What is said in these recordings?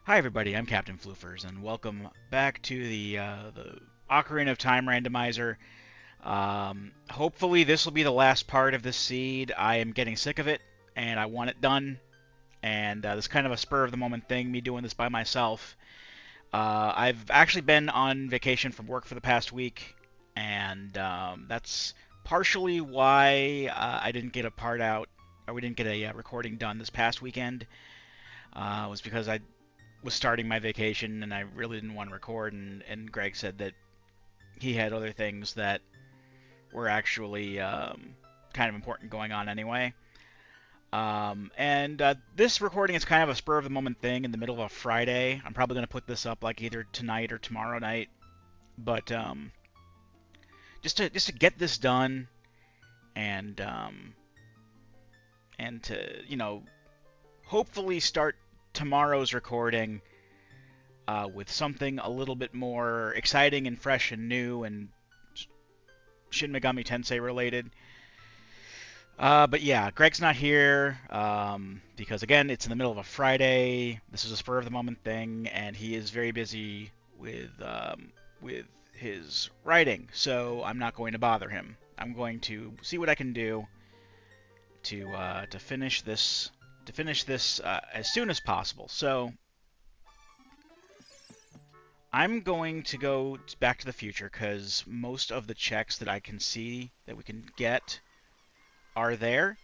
Hi everybody, I'm Captain Floofers, and welcome back to the Ocarina of Time randomizer. Hopefully this will be the last part of this seed. I am getting sick of it, and I want it done. And this is kind of a spur of the moment thing, me doing this by myself. I've actually been on vacation from work for the past week, and that's partially why I didn't get a part out, or we didn't get a recording done this past weekend. Was because I was starting my vacation and I really didn't want to record, and Greg said that he had other things that were actually kind of important going on anyway. And this recording is kind of a spur of the moment thing in the middle of a Friday. I'm probably going to put this up like either tonight or tomorrow night, but just to get this done and to hopefully start tomorrow's recording with something a little bit more exciting and fresh and new and Shin Megami Tensei related. But yeah, Greg's not here because, again, it's in the middle of a Friday. This is a spur of the moment thing, and he is very busy with his writing, so I'm not going to bother him. I'm going to see what I can do to finish this as soon as possible. So I'm going to go back to the future because most of the checks that I can see that we can get are there.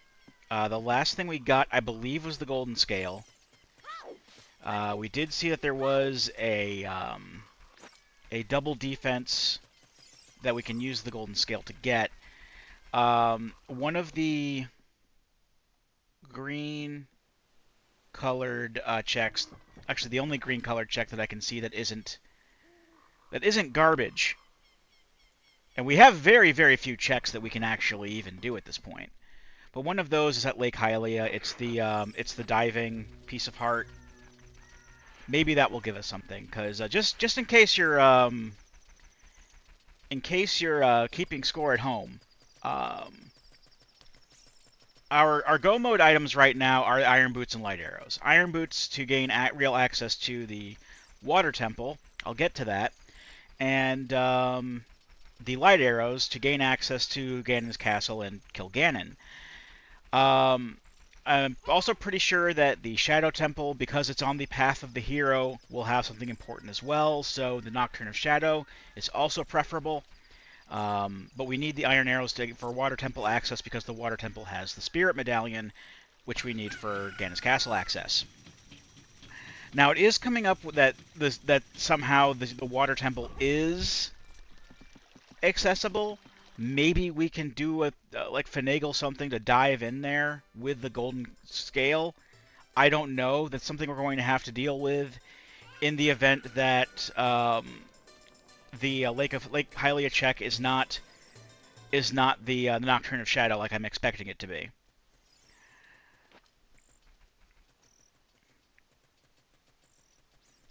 The last thing we got, I believe, was the golden scale. We did see that there was a double defense that we can use the golden scale to get. One of the green colored checks, actually the only green colored check that I can see that isn't garbage. And we have very, very few checks that we can actually even do at this point. But one of those is at Lake Hylia. It's the diving piece of heart. Maybe that will give us something, because just in case you're keeping score at home, our go mode items right now are iron boots and light arrows. Iron boots to gain real access to the water temple. I'll get to that. And the light arrows to gain access to Ganon's castle and kill Ganon. I'm also pretty sure that the Shadow Temple, because it's on the path of the hero, will have something important as well, so the Nocturne of Shadow is also preferable. But we need the Iron Arrows for Water Temple access because the Water Temple has the Spirit Medallion, which we need for Ganon's castle access. Now, it is coming up that somehow the Water Temple is accessible. Maybe we can do like finagle something to dive in there with the golden scale. I don't know. That's something we're going to have to deal with in the event that the Lake Hylia check is not the Nocturne of Shadow like I'm expecting it to be.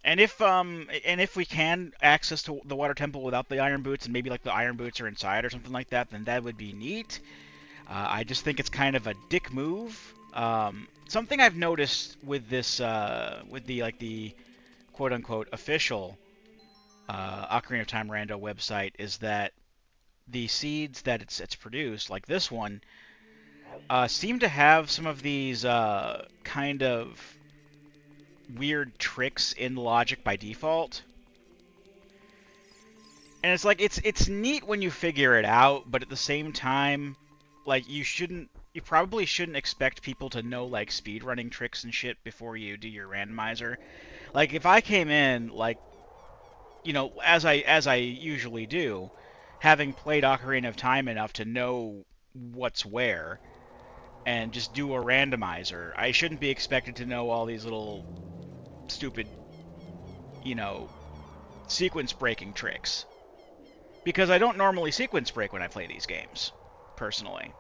And if we can access to the water temple without the iron boots, and maybe like the iron boots are inside or something like that, then that would be neat. I just think it's kind of a dick move. Something I've noticed with this, with the quote unquote official Ocarina of Time Rando website, is that the seeds that it's produced, like this one, seem to have some of these kind of weird tricks in logic by default. And it's like it's neat when you figure it out, but at the same time, like you probably shouldn't expect people to know like speedrunning tricks and shit before you do your randomizer. Like if I came in like as I usually do, having played Ocarina of Time enough to know what's where and just do a randomizer, I shouldn't be expected to know all these little stupid, you know, sequence breaking tricks. Because I don't normally sequence break when I play these games, personally.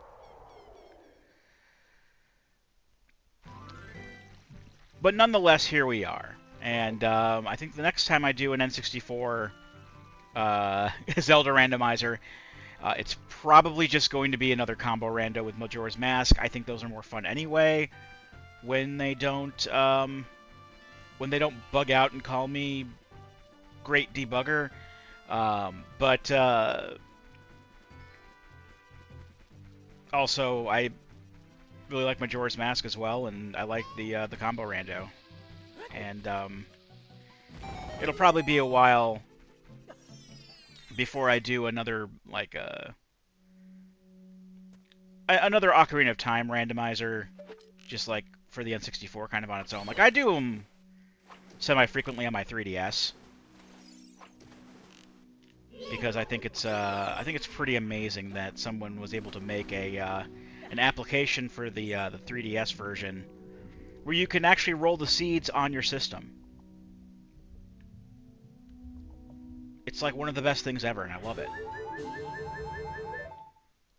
But nonetheless, here we are. And I think the next time I do an N64 Zelda randomizer, it's probably just going to be another combo rando with Majora's Mask. I think those are more fun anyway when they don't when they don't bug out and call me great debugger. But also, I really like Majora's Mask as well, and I like the combo rando. And it'll probably be a while before I do another like another Ocarina of Time randomizer, just like for the N64, kind of on its own. Like I do them semi-frequently on my 3DS because I think it's pretty amazing that someone was able to make an application for the 3DS version where you can actually roll the seeds on your system. It's like one of the best things ever, and I love it.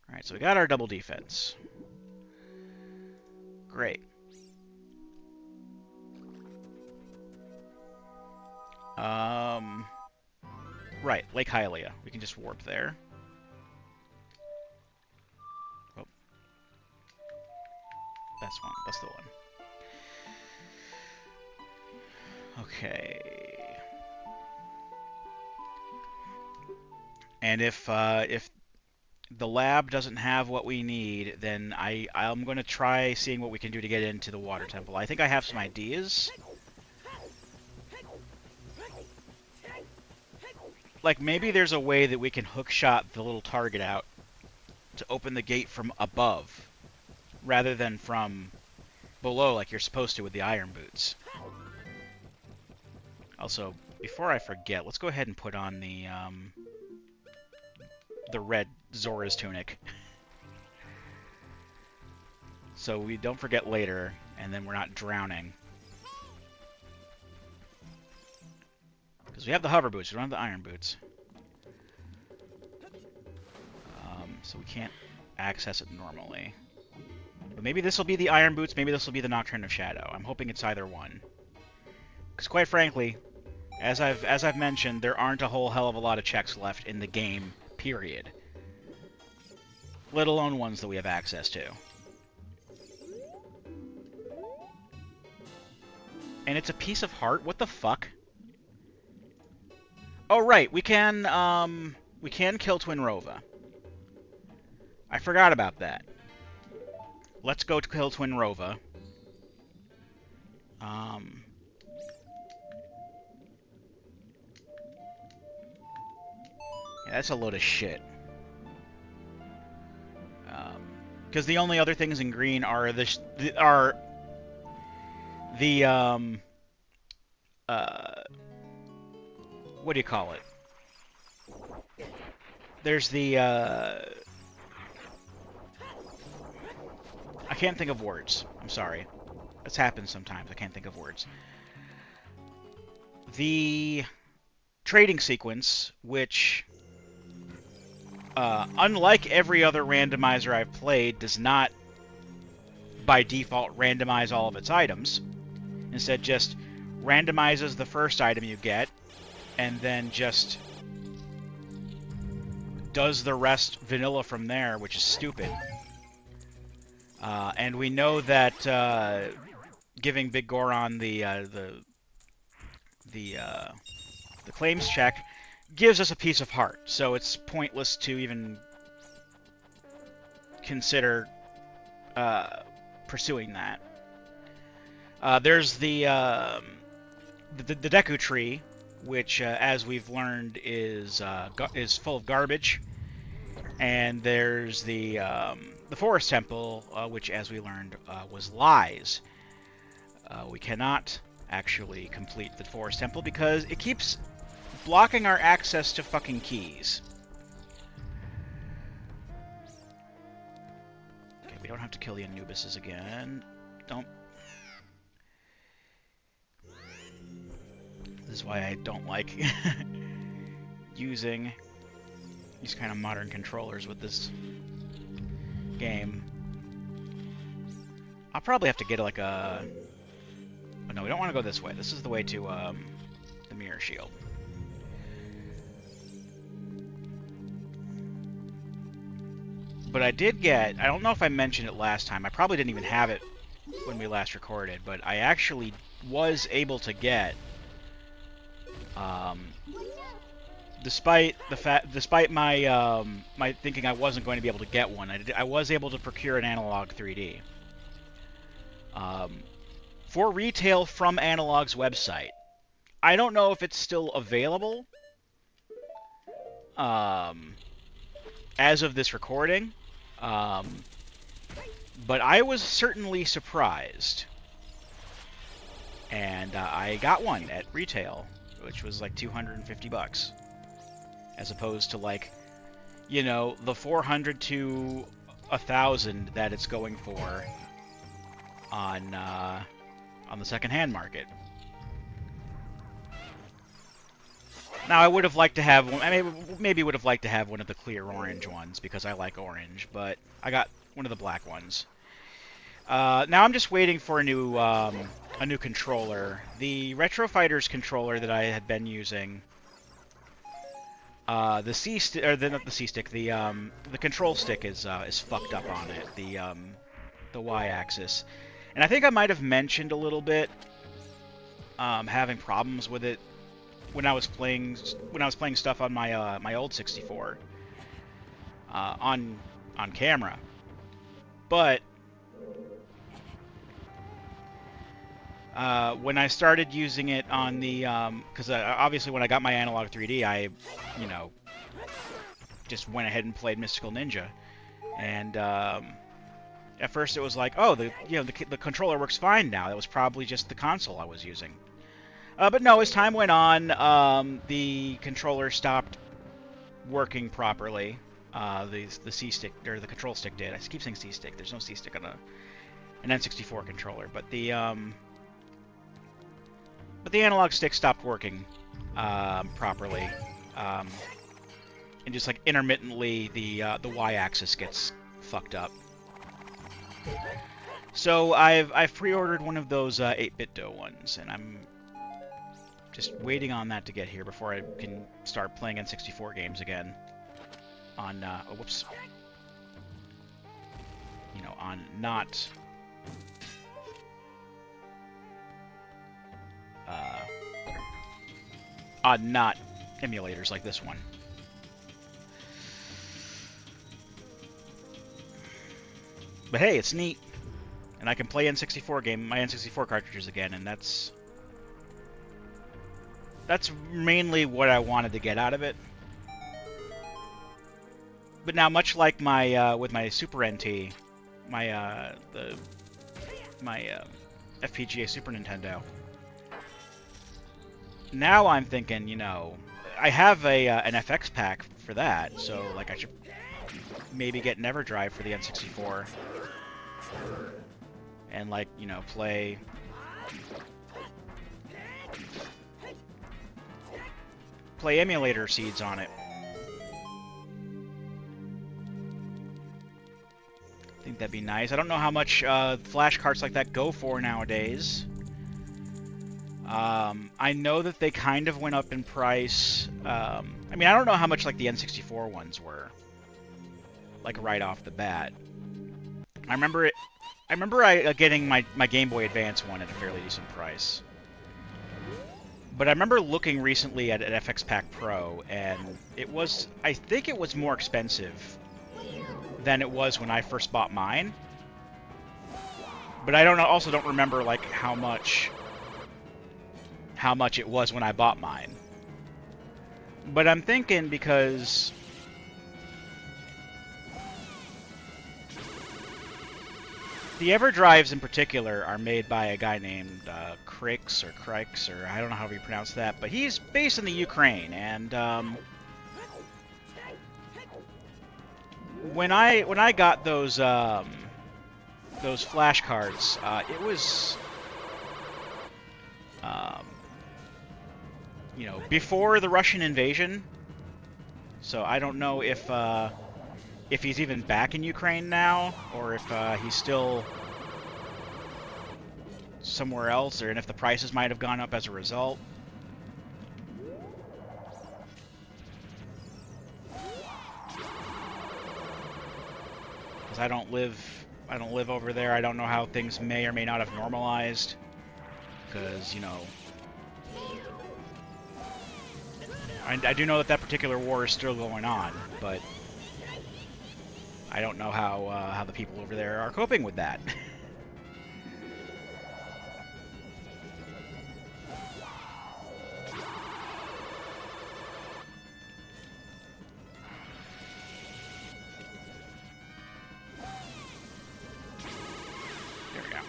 Alright, so we got our double defense. Great. Right, Lake Hylia. We can just warp there. Oh. That's one. That's the one. Okay. And if the lab doesn't have what we need, then I'm going to try seeing what we can do to get into the water temple. I think I have some ideas. Like, maybe there's a way that we can hookshot the little target out to open the gate from above, rather than from below like you're supposed to with the iron boots. Also, before I forget, let's go ahead and put on the red Zora's tunic. So we don't forget later, and then we're not drowning. Because we have the hover boots, we don't have the iron boots. So we can't access it normally. But maybe this will be the iron boots, maybe this will be the Nocturne of Shadow. I'm hoping it's either one. Because quite frankly, as I've mentioned, there aren't a whole hell of a lot of checks left in the game, period. Let alone ones that we have access to. And it's a piece of heart? What the fuck? Oh, right, we can kill Twin Rova. I forgot about that. Let's go to kill Twin Rova. Yeah, that's a load of shit. Because the only other things in green are what do you call it? There's the I can't think of words. I'm sorry. This happens sometimes. I can't think of words. The trading sequence, which, unlike every other randomizer I've played, does not, by default, randomize all of its items. Instead, just randomizes the first item you get, and then just does the rest vanilla from there, which is stupid. And we know that giving Big Goron the claims check gives us a piece of heart, so it's pointless to even consider pursuing that. There's the Deku Tree, which, as we've learned, is full of garbage, and there's the Forest Temple, which, as we learned, was lies. We cannot actually complete the Forest Temple because it keeps blocking our access to fucking keys. Okay, we don't have to kill the Anubises again. Don't. This is why I don't like using these kind of modern controllers with this game. I'll probably have to get like a... Oh, no, we don't want to go this way. This is the way to the Mirror Shield. But I did get... I don't know if I mentioned it last time. I probably didn't even have it when we last recorded, but I actually was able to get, despite my my thinking I wasn't going to be able to get one, I was able to procure an analog 3D for retail from Analog's website. I don't know if it's still available as of this recording, but I was certainly surprised. And I got one at retail, which was like $250, as opposed to like, you know, the 400 to 1,000 that it's going for on the secondhand market. Now I would have liked to have one. I maybe would have liked to have one of the clear orange ones because I like orange, but I got one of the black ones. Now I'm just waiting for a new controller. The Retro Fighters controller that I had been using, the C stick, or not the C stick, the control stick is fucked up on it. The Y-axis, and I think I might have mentioned a little bit having problems with it when I was playing stuff on my my old 64 on camera, but when I started using it on the, because obviously when I got my Analog 3D, I, you know, just went ahead and played Mystical Ninja, and at first it was like, oh, the controller works fine now. That was probably just the console I was using. But no, as time went on, the controller stopped working properly. The C stick, or the control stick did. I keep saying C stick. There's no C stick on an N64 controller, but the analog stick stopped working properly, and just like intermittently the Y-axis gets fucked up. So I've pre-ordered one of those 8-bit dough ones, and I'm just waiting on that to get here before I can start playing N64 games again. On oh, whoops, you know, on not emulators like this one. But hey, it's neat, and I can play my N64 cartridges again, and that's mainly what I wanted to get out of it. But now, much like my with my Super NT, my FPGA Super Nintendo, now I'm thinking, you know, I have an FX pack for that, so like I should maybe get an EverDrive for the N64, and like, you know, play emulator seeds on it. I think that'd be nice. I don't know how much flash carts like that go for nowadays. I know that they kind of went up in price. I mean, I don't know how much like the N64 ones were, like right off the bat. I remember getting my Game Boy Advance one at a fairly decent price. But I remember looking recently at an FX Pack Pro, and I think it was more expensive than it was when I first bought mine. But I also don't remember like how much it was when I bought mine. But I'm thinking, because the EverDrives in particular are made by a guy named Krix, or I don't know how you pronounce that, but he's based in the Ukraine, and when I got those flash cards, it was you know, before the Russian invasion, so I don't know if he's even back in Ukraine now, or if he's still somewhere else, and if the prices might have gone up as a result. Because I don't live I don't live over there. I don't know how things may or may not have normalized. Because, you know... I do know that that particular war is still going on, but... I don't know how the people over there are coping with that. There we go.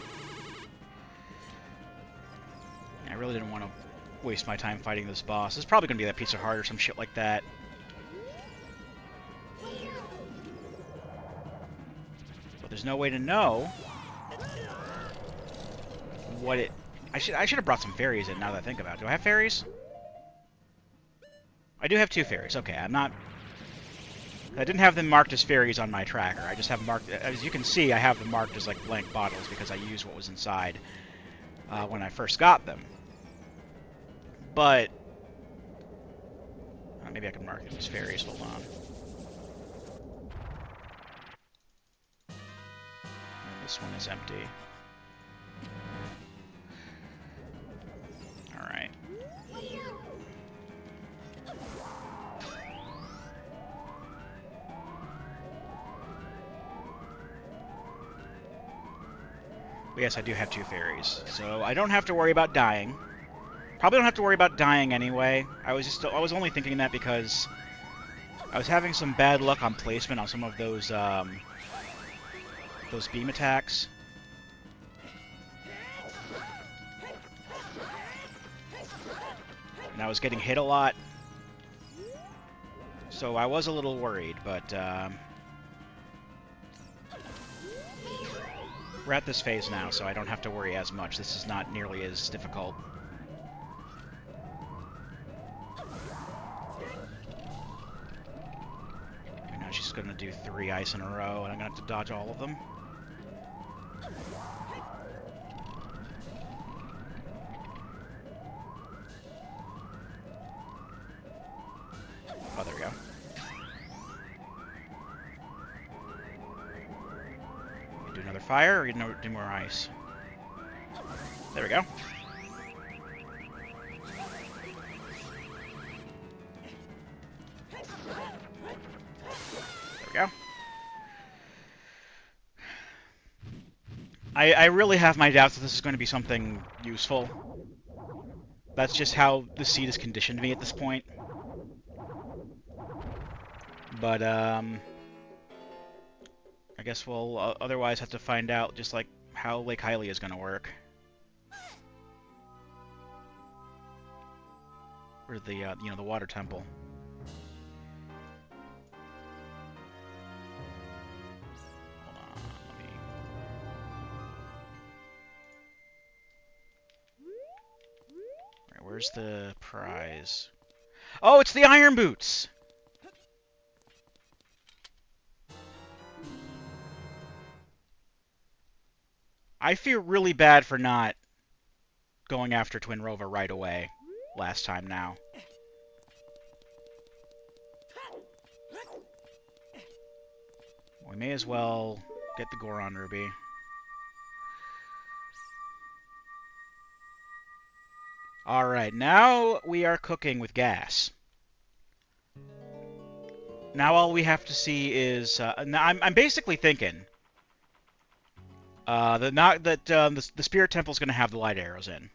I really didn't want to waste my time fighting this boss. It's probably going to be that piece of heart or some shit like that. But there's no way to know what it... I should have brought some fairies in now that I think about it. Do I have fairies? I do have 2 fairies. Okay, I'm not... I didn't have them marked as fairies on my tracker. I just have them marked... As you can see, I have them marked as, like, blank bottles because I used what was inside when I first got them. But... maybe I can mark them as fairies. Hold on. And this one is empty. Alright. But yes, I do have 2 fairies, so I don't have to worry about dying. Probably don't have to worry about dying anyway. I was only thinking that because I was having some bad luck on placement on some of those beam attacks. And I was getting hit a lot. So I was a little worried, but we're at this phase now, so I don't have to worry as much. This is not nearly as difficult. And now she's going to do 3 ice in a row, and I'm going to have to dodge all of them. Oh, there we go. Do another fire, or you do more ice? There we go. There we go. I really have my doubts that this is going to be something useful. That's just how the seed has conditioned me at this point. But, I guess we'll otherwise have to find out just, like, how Lake Hylia is going to work. Or the, you know, the water temple. Hold on, let me... Alright, where's the prize? Oh, it's the iron boots! I feel really bad for not going after Twinrova right away last time now. We may as well get the Goron Ruby. Alright, now we are cooking with gas. Now all we have to see is... I'm basically thinking... the Spirit Temple is going to have the light arrows in.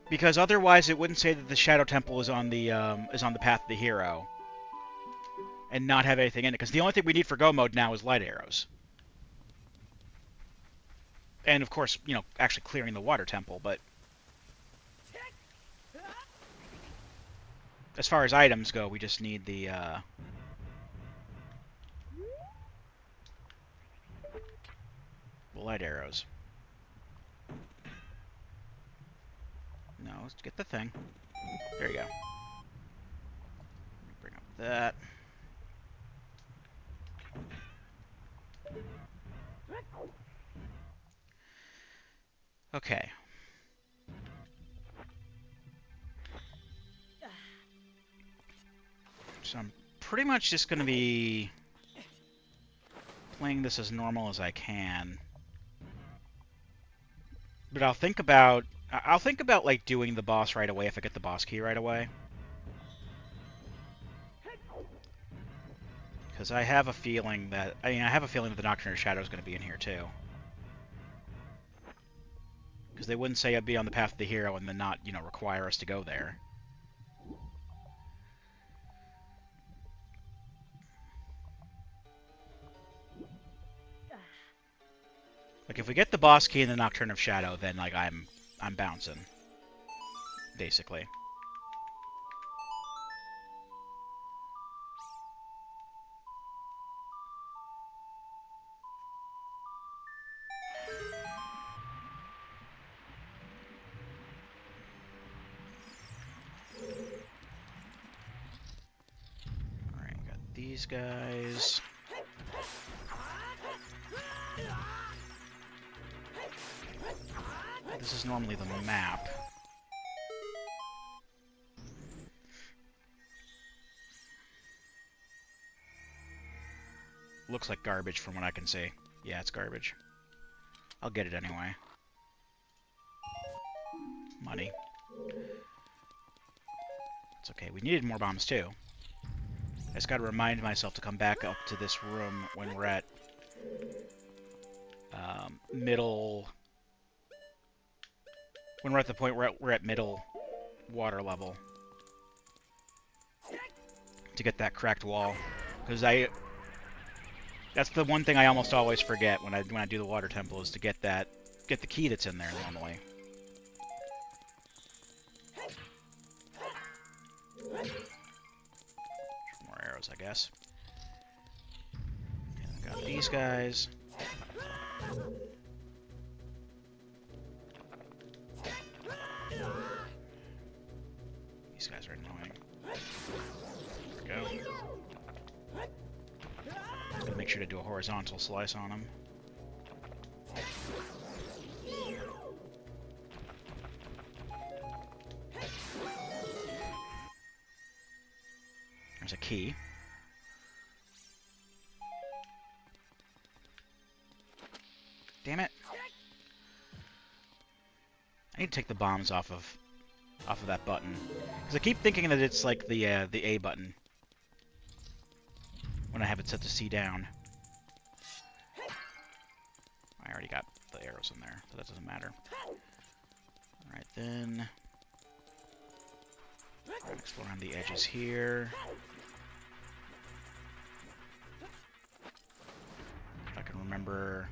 Because otherwise, it wouldn't say that the Shadow Temple is on the path of the hero, and not have anything in it. Because the only thing we need for go mode now is light arrows, and of course, you know, actually clearing the Water Temple. But as far as items go, we just need the light arrows. No, let's get the thing. There you go. Let me bring up that. Okay. So I'm pretty much just going to be playing this as normal as I can. But I'll think about like doing the boss right away if I get the boss key right away. Because I have a feeling that the Nocturne of Shadow is going to be in here too. Because they wouldn't say I'd be on the path of the hero and then not, require us to go there. Like, if we get the boss key in the Nocturne of Shadow, then, like, I'm bouncing. Basically. Alright, got these guys. This is normally the map. Looks like garbage from what I can see. Yeah, it's garbage. I'll get it anyway. Money. It's okay. We needed more bombs too. I just gotta remind myself to come back up to this room when we're at middle... When we're at the point where we're at middle water level. To get that cracked wall. Because that's the one thing I almost always forget when I do the water temple, is to get the key that's in there normally. More arrows, I guess. And I got these guys. These guys are annoying. There we go. Just gotta make sure to do a horizontal slice on them. There's a key. Damn it. I need to take the bombs off of that button. Because I keep thinking that it's like the A button. When I have it set to C down. I already got the arrows in there, so that doesn't matter. Alright then. Explore around the edges here. If I can remember...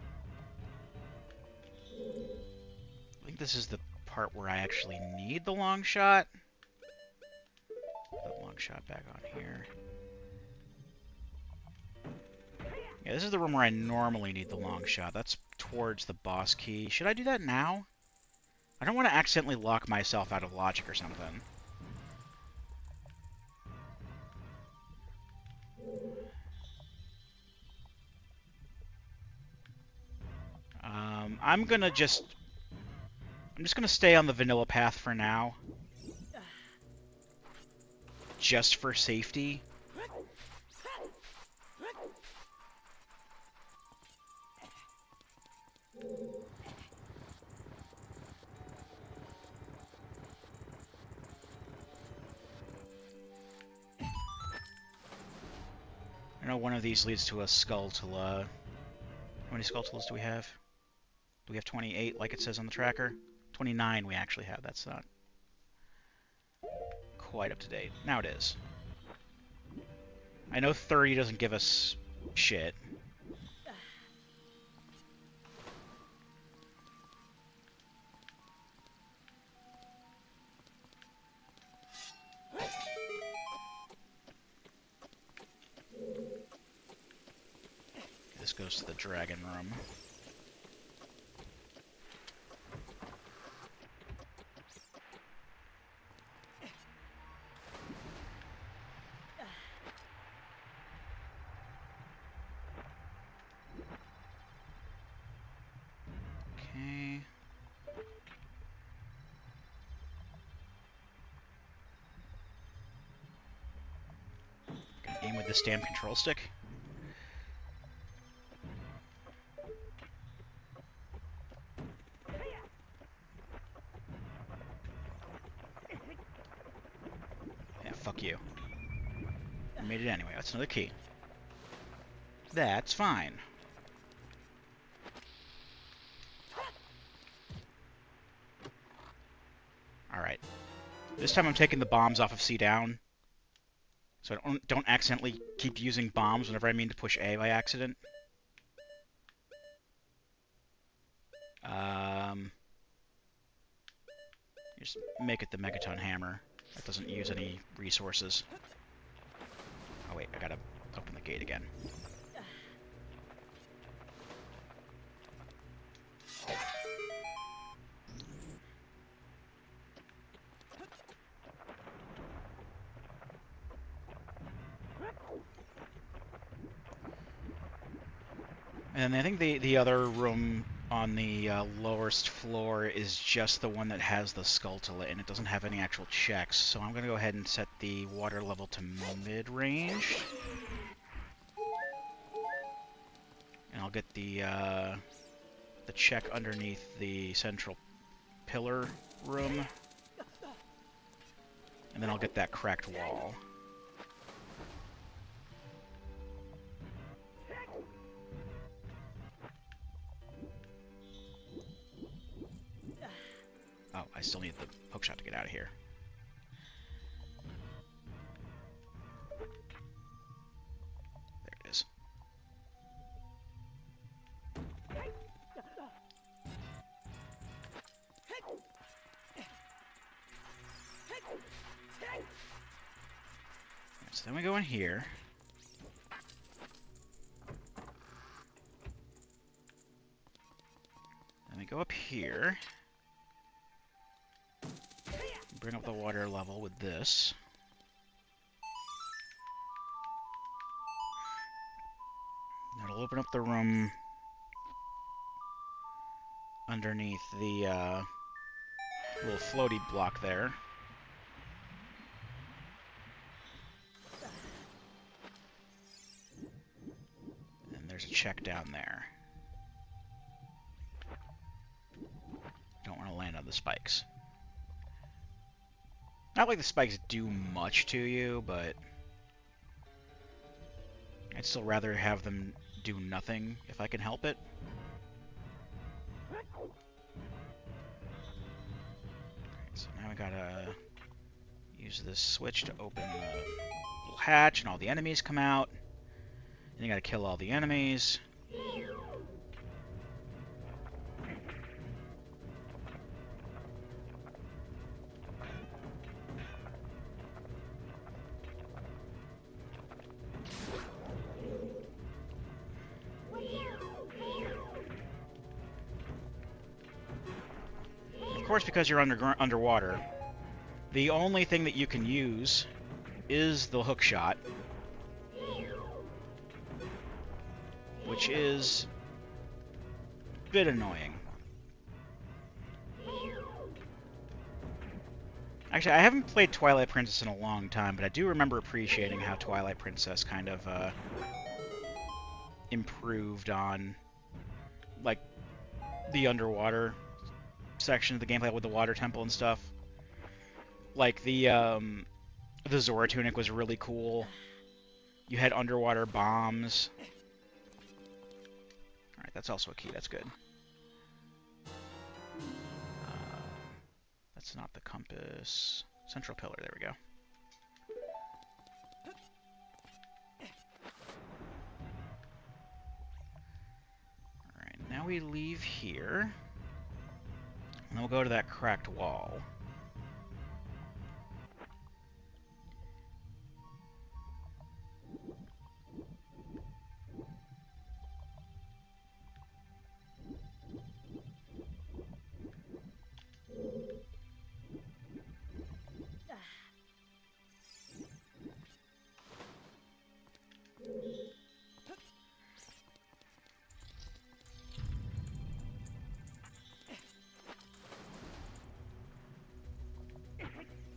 I think this is the part where I actually need the long shot. Put the long shot back on here. Yeah, this is the room where I normally need the long shot. That's towards the boss key. Should I do that now? I don't want to accidentally lock myself out of logic or something. I'm just gonna stay on the vanilla path for now. Just for safety. I know one of these leads to a Skulltula. How many Skulltulas do we have? Do we have 28, like it says on the tracker? 29 we actually have. That's not quite up to date. Now it is. I know 30 doesn't give us shit. This goes to the dragon room. Okay. Gonna aim with the this damn control stick? Yeah, fuck you. I made it anyway. That's another key. That's fine. Alright. This time I'm taking the bombs off of C down, so I don't accidentally keep using bombs whenever I mean to push A by accident. Just make it the Megaton Hammer. That doesn't use any resources. Oh wait, I gotta open the gate again. And I think the other room on the lowest floor is just the one that has the Skulltula, and it doesn't have any actual checks. So I'm going to go ahead and set the water level to mid-range. And I'll get the check underneath the central pillar room. And then I'll get that cracked wall. Oh, I still need the hookshot to get out of here. There it is. So then we go in here. Then we go up here. Bring up the water level with this. That'll open up the room underneath the little floaty block there. And there's a check down there. Don't want to land on the spikes. Not like the spikes do much to you, but I'd still rather have them do nothing if I can help it. So now we gotta use this switch to open the little hatch, and all the enemies come out. Then you gotta kill all the enemies. Of course, because you're underwater, the only thing that you can use is the hookshot, which is a bit annoying. Actually, I haven't played Twilight Princess in a long time, but I do remember appreciating how Twilight Princess kind of improved on, like, the underwater section of the gameplay with the water temple and stuff. Like the Zora tunic was really cool. You had underwater bombs. Alright, that's also a key, that's good. That's not the compass. Central pillar, there we go. Alright, now we leave here. And then we'll go to that cracked wall.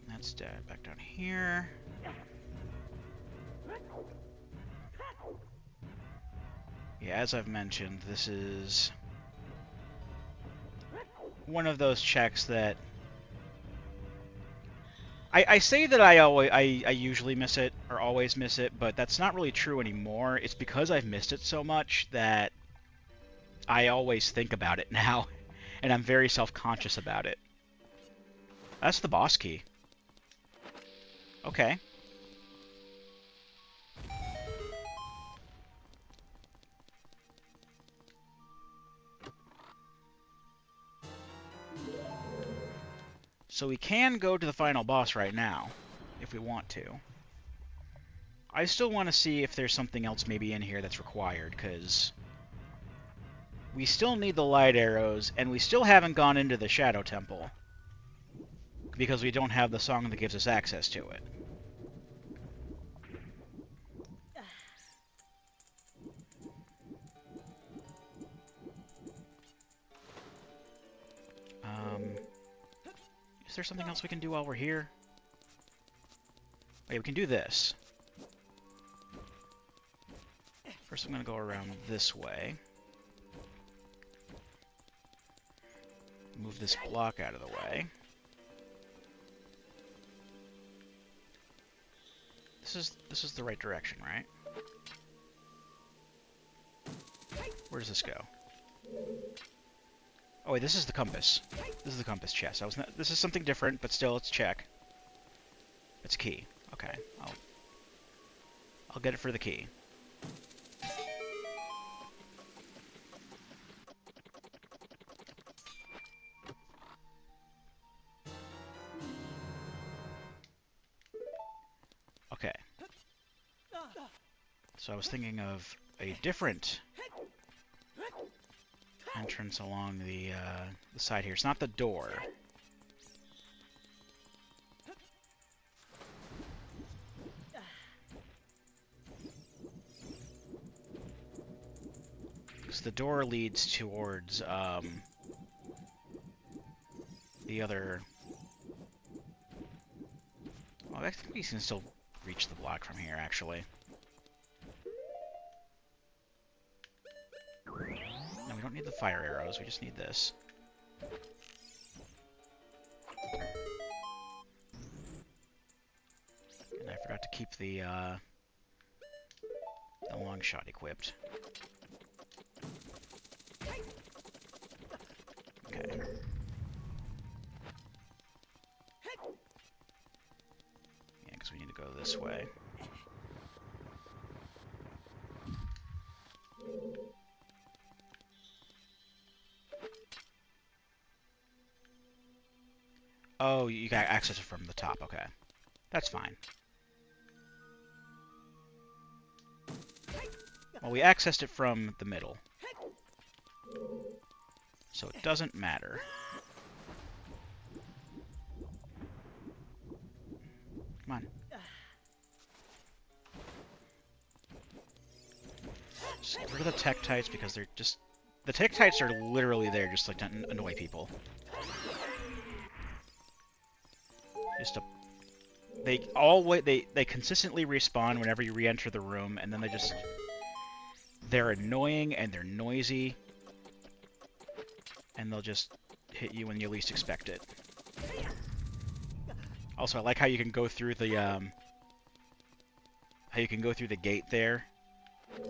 That's dead. Back down here. Yeah, as I've mentioned, this is one of those checks that I say that I usually miss it or always miss it, but that's not really true anymore. It's because I've missed it so much that I always think about it now, and I'm very self-conscious about it. That's the boss key. Okay. So we can go to the final boss right now, if we want to. I still want to see if there's something else maybe in here that's required, because we still need the light arrows, and we still haven't gone into the Shadow Temple, because we don't have the song that gives us access to it. Is there something else we can do while we're here? Okay, we can do this. First I'm going to go around this way. Move this block out of the way. This is the right direction, right? Where does this go? Oh wait, this is the compass. This is the compass chest. This is something different, but still, let's check. It's key. Okay, I'll get it for the key. Okay. So I was thinking of a different entrance along the side here. It's not the door. Because the door leads towards the other... Well, I think we can still reach the block from here, actually. No, we don't need the fire arrows. We just need this. And I forgot to keep the long shot equipped. Okay. Yeah, because we need to go this way. Oh, you got access it from the top. Okay. That's fine. Well, we accessed it from the middle. So it doesn't matter. Come on. Just get rid of the Tektites because they're just... The Tektites are literally there just like to annoy people. Just to... They consistently respawn whenever you re-enter the room, and then they're annoying and they're noisy, and they'll just hit you when you least expect it. Also, I like how you can go through the gate there. All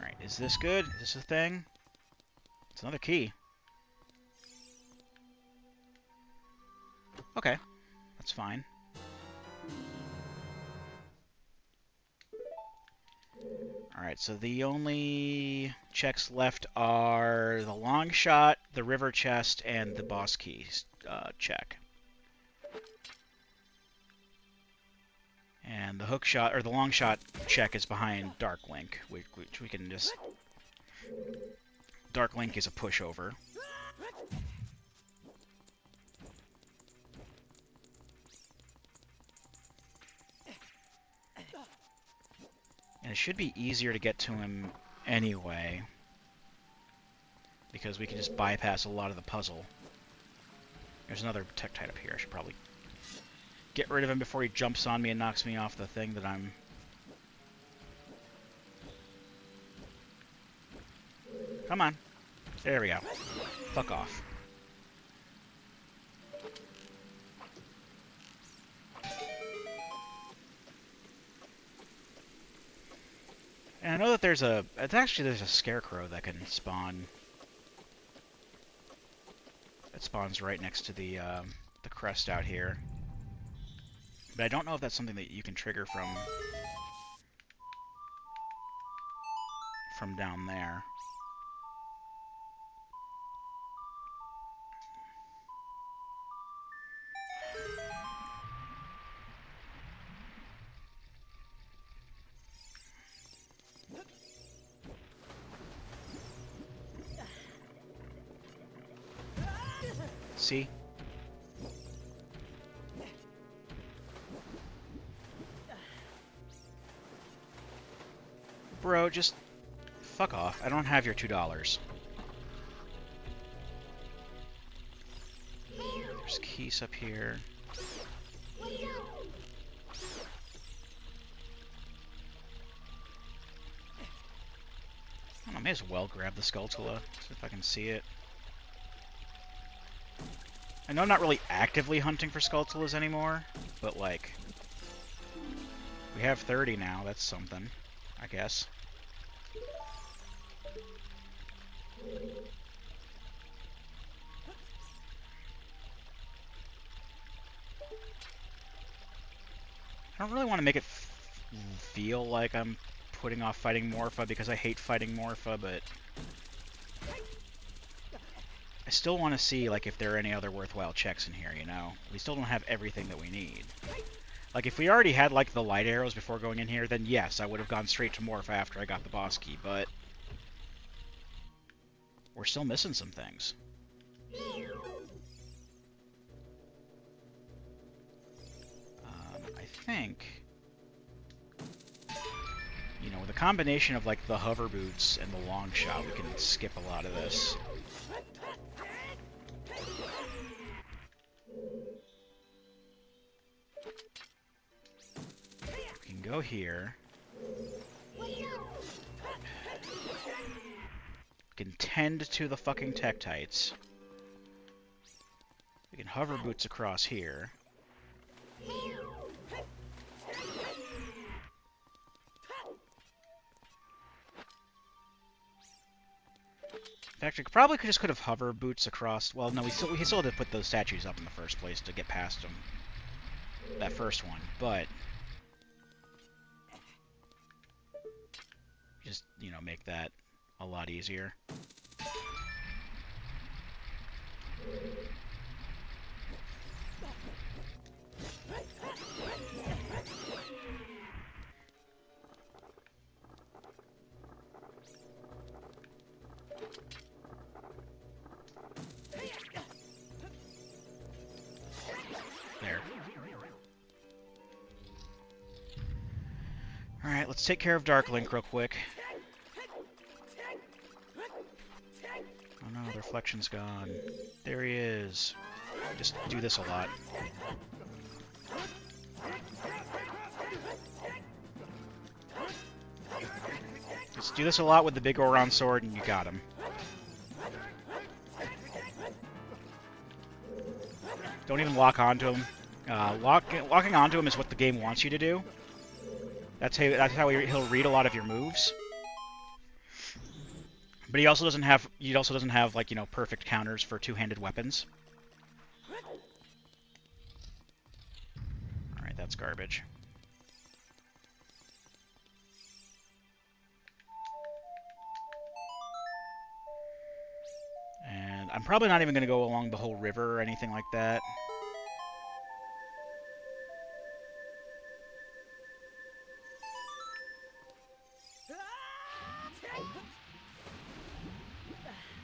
right, is this good? Is this a thing? It's another key. Okay, that's fine. Alright, so the only checks left are the long shot, the river chest, and the boss keys check. And the hook shot, or the long shot check is behind Dark Link, which we can just... Dark Link is a pushover. And it should be easier to get to him anyway, because we can just bypass a lot of the puzzle. There's another Tektite up here. I should probably get rid of him before he jumps on me and knocks me off the thing that I'm Come on. There we go. Fuck off. And I know that there's a scarecrow that can spawn. It spawns right next to the crest out here. But I don't know if that's something that you can trigger from down there. See? Bro, just fuck off. I don't have your $2. There's keys up here. I may as well grab the Skulltula, see if I can see it. I know I'm not really actively hunting for Skulltulas anymore, but like, we have 30 now, that's something, I guess. I don't really want to make it feel like I'm putting off fighting Morpha because I hate fighting Morpha, but I still want to see like if there are any other worthwhile checks in here, you know? We still don't have everything that we need. Like if we already had like the light arrows before going in here, then yes, I would have gone straight to Morpha after I got the boss key, but we're still missing some things. I think, you know, with a combination of like the hover boots and the long shot, we can skip a lot of this. We can go here. We can tend to the fucking Tektites. We can hover boots across here. In fact, we probably could have hover boots across. Well, no, we still had to put those statues up in the first place to get past them. That first one, but just, you know, make that a lot easier. There. Alright, let's take care of Darklink real quick. Oh no, the reflection's gone. There he is. Just do this a lot. Just do this a lot with the big Oron sword and you got him. Don't even lock onto him. Locking onto him is what the game wants you to do. That's how he'll read a lot of your moves. But he also doesn't have like, you know, perfect counters for two-handed weapons. All right, that's garbage. And I'm probably not even going to go along the whole river or anything like that.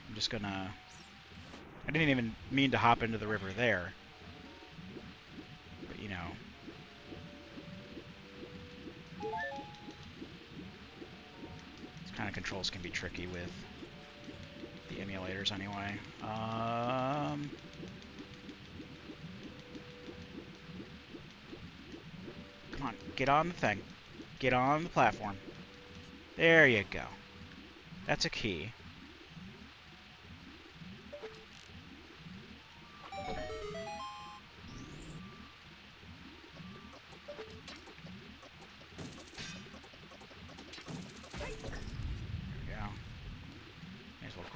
I'm just gonna... I didn't even mean to hop into the river there. But, you know... These kind of controls can be tricky with the emulators anyway. Come on, get on the thing. Get on the platform. There you go. That's a key.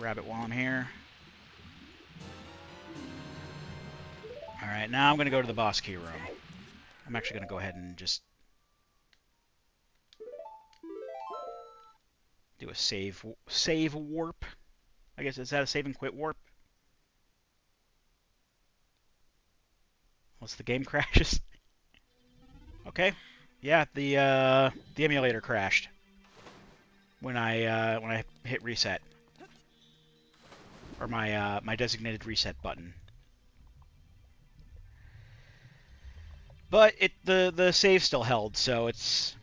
grab it while I'm here. Alright, now I'm going to go to the boss key room. I'm actually going to go ahead and just do a save warp. I guess, is that a save and quit warp? Unless the game crashes. Okay. Yeah, the emulator crashed when I hit reset, or my my designated reset button. But the save still held, so it's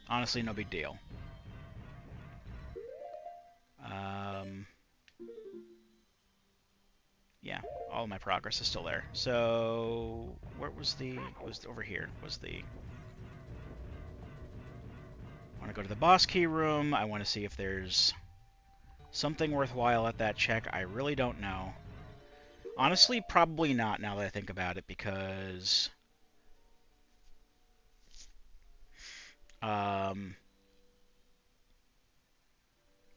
honestly no big deal. Yeah, all of my progress is still there. So where was the? It was over here. Was the? I want to go to the boss key room. I want to see if there's something worthwhile at that check. I really don't know. Honestly, probably not now that I think about it, because I've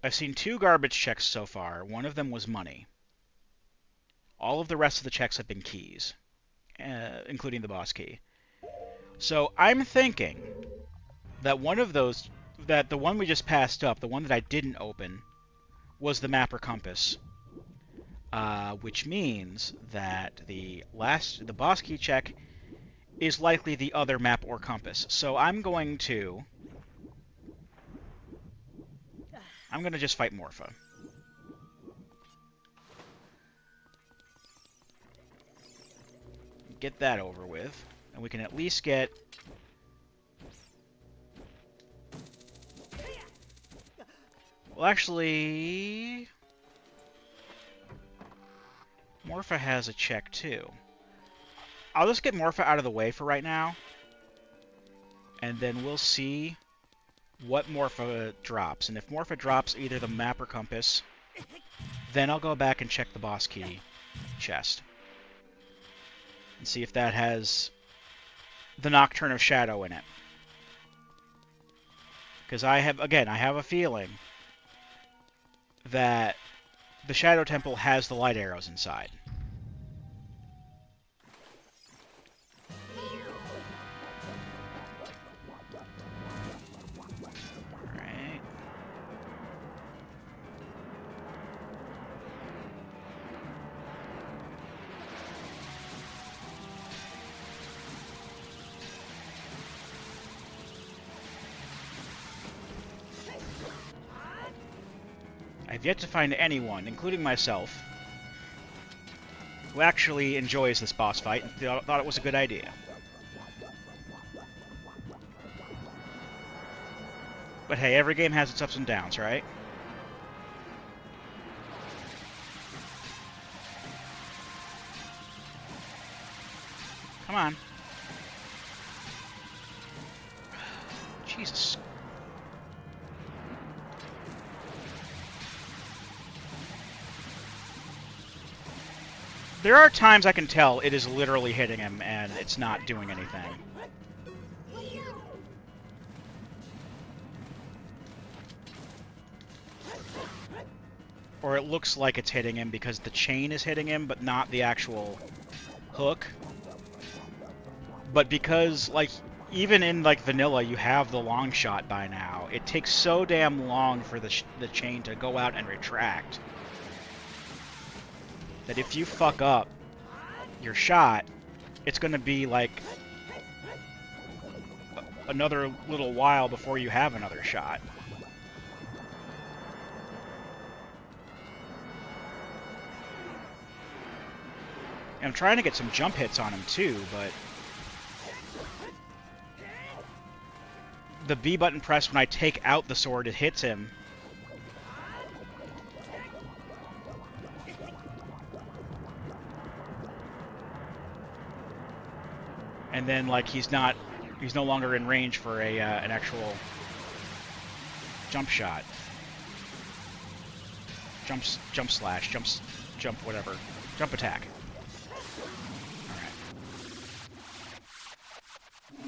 seen 2 garbage checks so far. One of them was money. All of the rest of the checks have been keys, including the boss key. So I'm thinking that one of those, that the one we just passed up, the one that I didn't open, was the map or compass. Which means that the boss key check is likely the other map or compass. So I'm going to just fight Morpha. Get that over with, and we can at least get... Well, actually... Morpha has a check, too. I'll just get Morpha out of the way for right now, and then we'll see what Morpha drops. And if Morpha drops either the map or compass, then I'll go back and check the boss key chest and see if that has the Nocturne of Shadow in it. Because I have a feeling that the Shadow Temple has the light arrows inside. Alright. I've yet to find anyone, including myself, who actually enjoys this boss fight and thought it was a good idea. But hey, every game has its ups and downs, right? Come on. Jesus. There are times I can tell it is literally hitting him and it's not doing anything. Or it looks like it's hitting him because the chain is hitting him, but not the actual hook. But because, like, even in, like, vanilla, you have the long shot by now. It takes so damn long for the chain to go out and retract that if you fuck up your shot, it's going to be, like, another little while before you have another shot. And I'm trying to get some jump hits on him, too, but the B button press when I take out the sword, it hits him. And then, like, he's no longer in range for a an actual jump shot. Jump slash, jump whatever. Jump attack. Alright.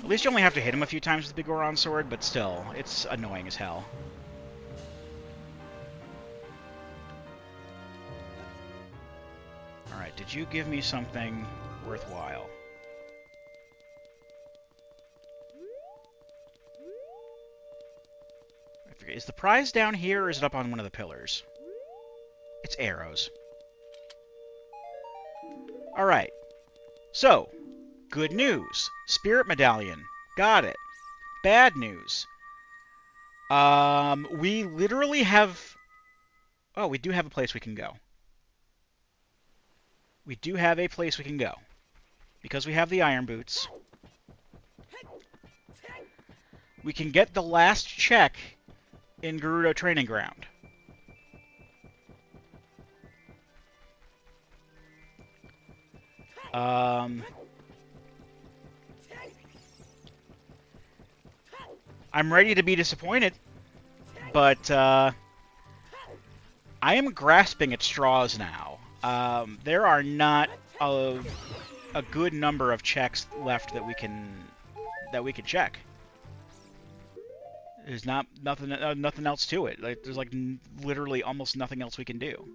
At least you only have to hit him a few times with the Goron sword, but still, it's annoying as hell. Alright, did you give me something worthwhile? I forget, is the prize down here or is it up on one of the pillars? It's arrows. Alright. So, good news. Spirit Medallion. Got it. Bad news. We literally have... Oh, we do have a place we can go. We do have a place we can go. Because we have the iron boots. We can get the last check in Gerudo Training Ground. I'm ready to be disappointed, but I am grasping at straws now. There are not a good number of checks left that we can check. There's nothing else to it. Like there's like literally almost nothing else we can do.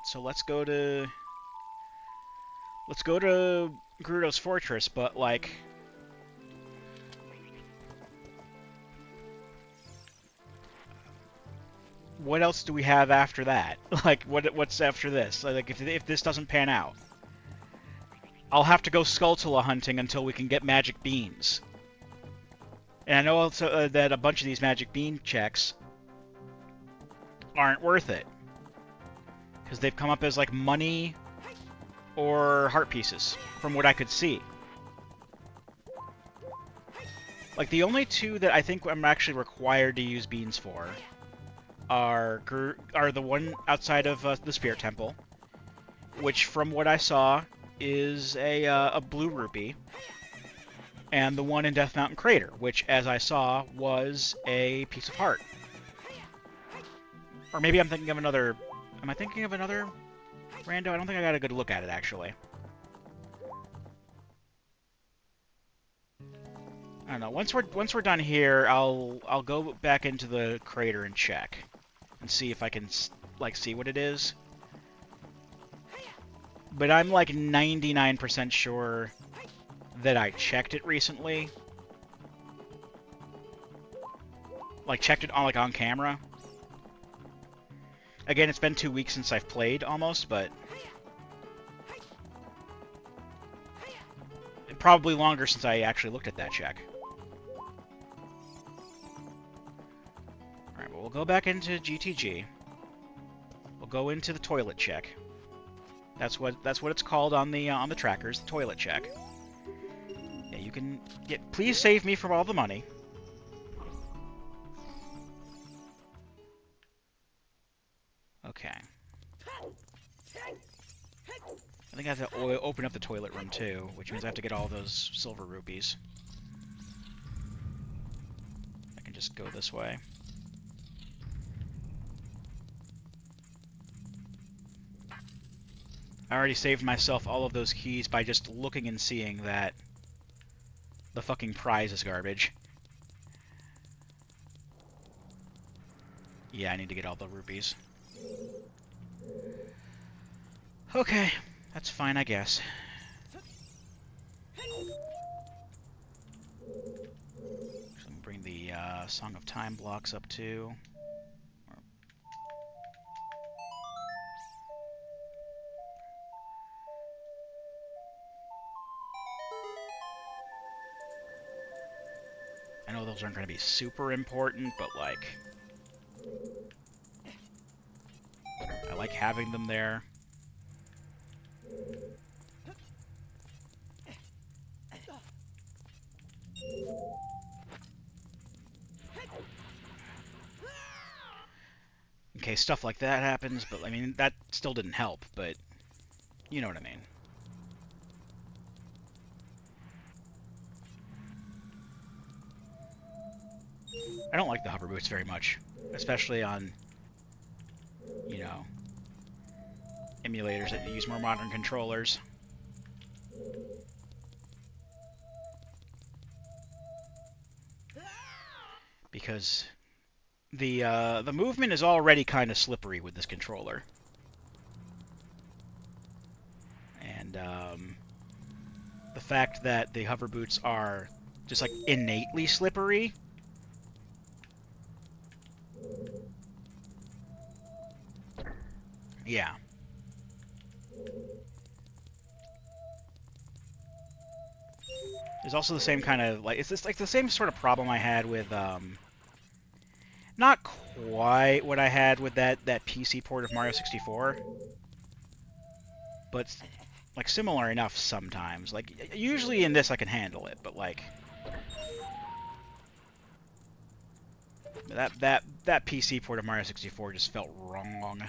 So let's go to Gerudo's Fortress, but like what else do we have after that? Like what's after this? Like if this doesn't pan out, I'll have to go Skulltula hunting until we can get magic beans. And I know also that a bunch of these magic bean checks aren't worth it. Because they've come up as, like, money or heart pieces, from what I could see. Like, the only two that I think I'm actually required to use beans for are the one outside of the Spirit Temple, which, from what I saw, is a blue rupee, and the one in Death Mountain Crater, which, as I saw, was a piece of heart. Or maybe I'm thinking of another... Am I thinking of another rando? I don't think I got a good look at it, actually. I don't know. Once we're done here, I'll go back into the crater and check and see if I can like see what it is. But I'm like 99% sure that I checked it recently. Like checked it on camera. Again, it's been 2 weeks since I've played, almost, but... Probably longer since I actually looked at that check. Alright, well, we'll go back into GTG. We'll go into the toilet check. That's what it's called on the trackers, the toilet check. Yeah, you can... Yeah, please save me from all the money. Okay. I think I have to open up the toilet room too, which means I have to get all those silver rupees. I can just go this way. I already saved myself all of those keys by just looking and seeing that the fucking prize is garbage. Yeah, I need to get all the rupees. Okay, that's fine, I guess. So bring the Song of Time blocks up too. I know those aren't going to be super important, but like... I like having them there. In case stuff like that happens, but I mean, that still didn't help, but you know what I mean. I don't like the hover boots very much, especially on, you know, emulators that use more modern controllers. because the movement is already kind of slippery with this controller. And the fact that the hover boots are just like innately slippery. Yeah. There's also the same kind of like it's just like the same sort of problem I had with not quite what I had with that PC port of Mario 64, but like similar enough sometimes. Like usually in this I can handle it, but like that PC port of Mario 64 just felt wrong,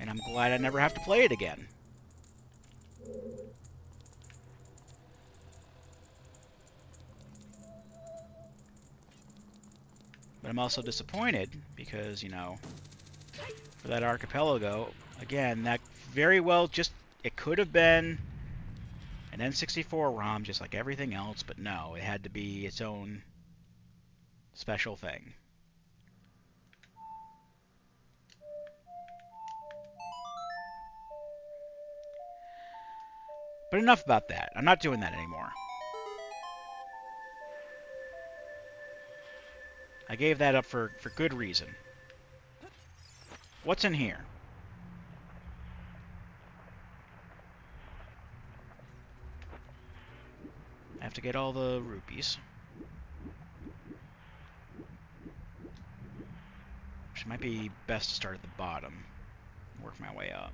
and I'm glad I never have to play it again. But I'm also disappointed because, you know, for that archipelago, again, that very well just, it could have been an N64 ROM just like everything else, but no, it had to be its own special thing. But enough about that. I'm not doing that anymore. I gave that up for good reason. What's in here? I have to get all the rupees. Which might be best to start at the bottom. Work my way up.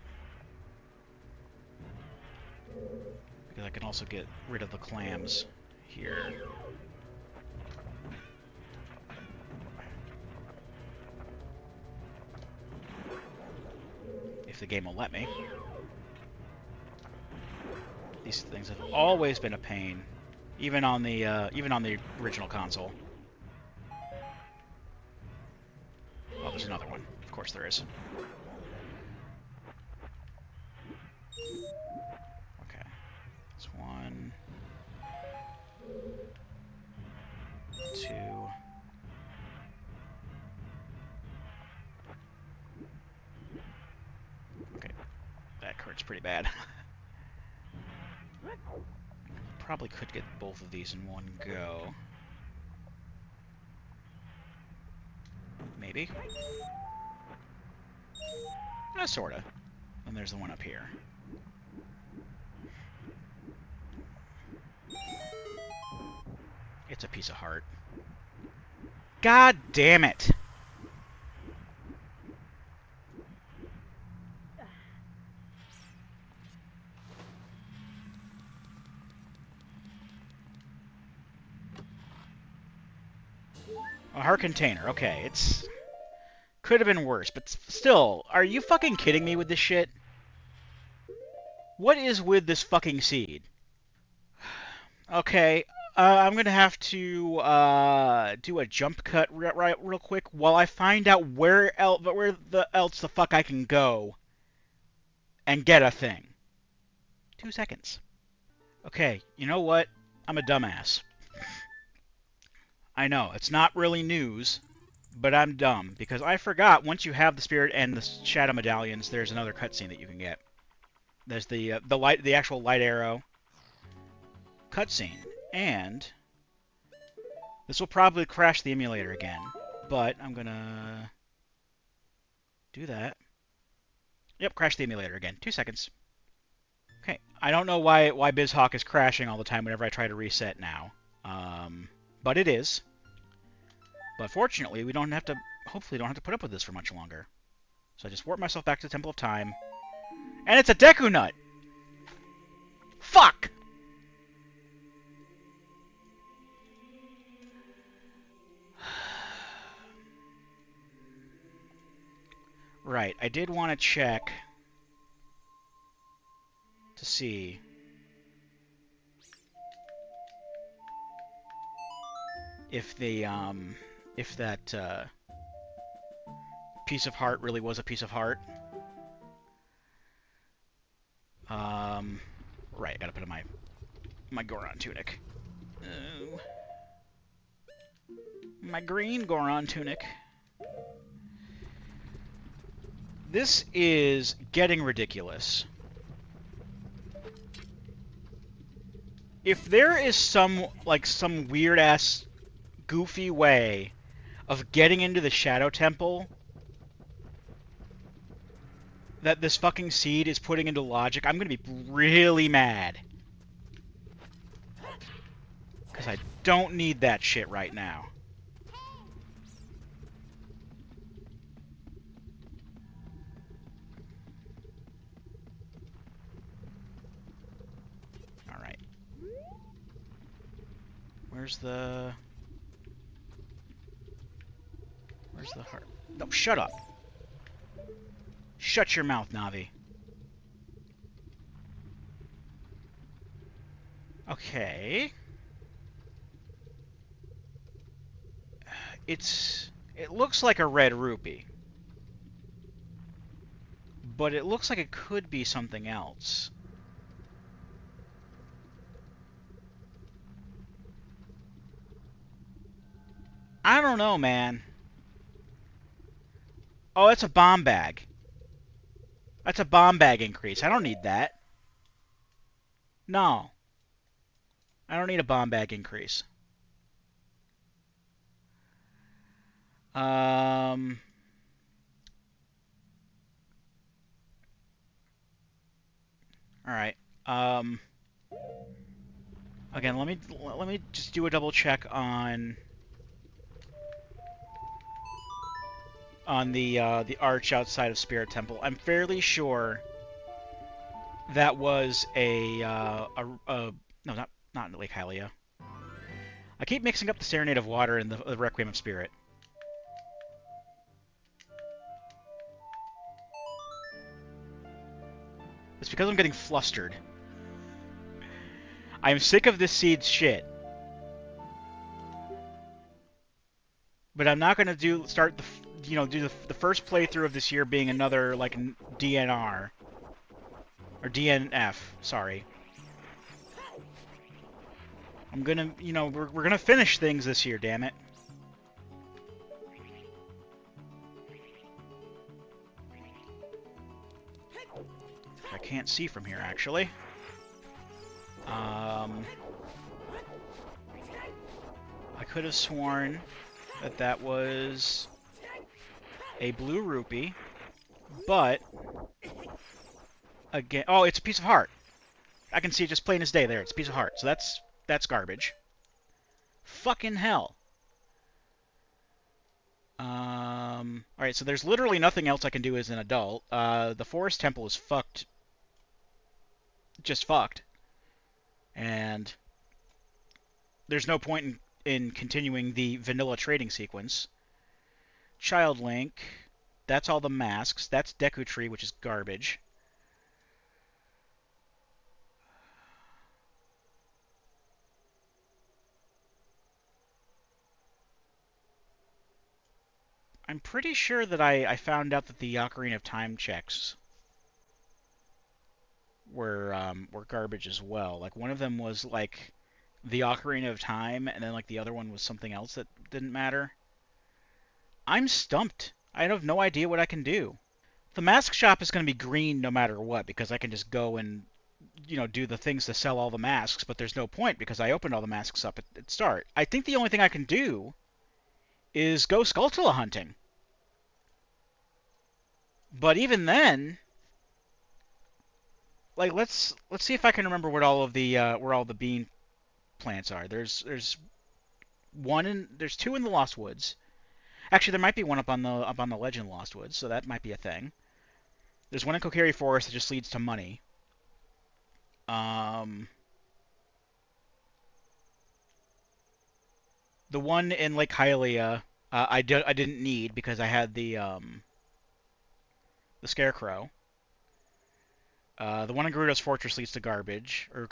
Because I can also get rid of the clams here. If the game will let me. These things have always been a pain, even on the original console. Oh, there's another one. Of course there is. Okay. That's 1, 2. Okay. That hurts pretty bad. Probably could get both of these in one go. Maybe. Sorta. And there's the one up here. It's a piece of heart. God damn it! A heart container. Okay, it's... Could have been worse, but still, are you fucking kidding me with this shit? What is with this fucking seed? Okay, I'm gonna have to do a jump cut real quick while I find out where else the fuck I can go and get a thing. 2 seconds. Okay, you know what? I'm a dumbass. I know, it's not really news, but I'm dumb, because I forgot once you have the spirit and the shadow medallions, there's another cutscene that you can get. There's the actual light arrow cutscene, and this will probably crash the emulator again, but I'm gonna do that. Yep, crash the emulator again. 2 seconds. Okay, I don't know why BizHawk is crashing all the time whenever I try to reset now, but it is. But fortunately, we don't have to. Hopefully, don't have to put up with this for much longer. So I just warp myself back to the Temple of Time, and it's a Deku Nut. Fuck. Right, I did want to check to see if that piece of heart really was a piece of heart. Right, I gotta put on my Goron tunic. My green Goron tunic. This is getting ridiculous. If there is some weird-ass, goofy way of getting into the Shadow Temple that this fucking seed is putting into logic, I'm gonna be really mad. Because I don't need that shit right now. Alright. Where's the heart? No, shut up. Shut your mouth, Navi. Okay. It looks like a red rupee. But it looks like it could be something else. I don't know, man. Oh, it's a bomb bag. That's a bomb bag increase. I don't need that. No. I don't need a bomb bag increase. Um... Alright. Again, let me just do a double check on the arch outside of Spirit Temple. I'm fairly sure that was no, not Lake Hylia. I keep mixing up the Serenade of Water and the Requiem of Spirit. It's because I'm getting flustered. I'm sick of this seed's shit. But I'm not gonna do the first playthrough of this year being another like DNR or DNF. Sorry. I'm gonna, we're gonna finish things this year. Damn it. I can't see from here actually. I could have sworn that was a blue rupee, but again, oh, it's a piece of heart. I can see it just plain as day there. It's a piece of heart, so that's garbage. Fucking hell. Alright, so there's literally nothing else I can do as an adult. The Forest Temple is fucked. Just fucked. And there's no point in continuing the vanilla trading sequence. Child Link. That's all the masks. That's Deku Tree, which is garbage. I'm pretty sure that I found out that the Ocarina of Time checks were garbage as well. Like one of them was like the Ocarina of Time, and then like the other one was something else that didn't matter. I'm stumped. I have no idea what I can do. The mask shop is going to be green no matter what because I can just go and do the things to sell all the masks, but there's no point because I opened all the masks up at start. I think the only thing I can do is go Skulltula hunting. But even then, like let's see if I can remember what all of the where all the bean plants are. There's two in the Lost Woods. Actually, there might be one up on the Legend Lost Woods, so that might be a thing. There's one in Kokiri Forest that just leads to money. The one in Lake Hylia, I didn't need because I had the Scarecrow. The one in Gerudo's Fortress leads to garbage, or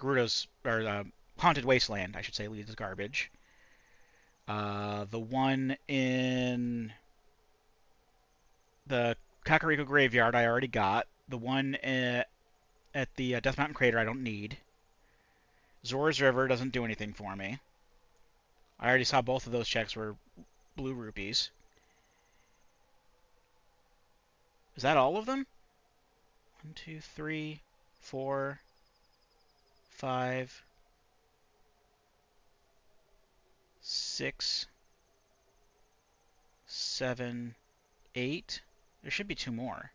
Haunted Wasteland, I should say, leads to garbage. The one in the Kakariko Graveyard I already got. The one at the Death Mountain Crater I don't need. Zora's River doesn't do anything for me. I already saw both of those checks were blue rupees. Is that all of them? 1, 2, 3, 4, 5, 6, 7, 8. There should be 2 more.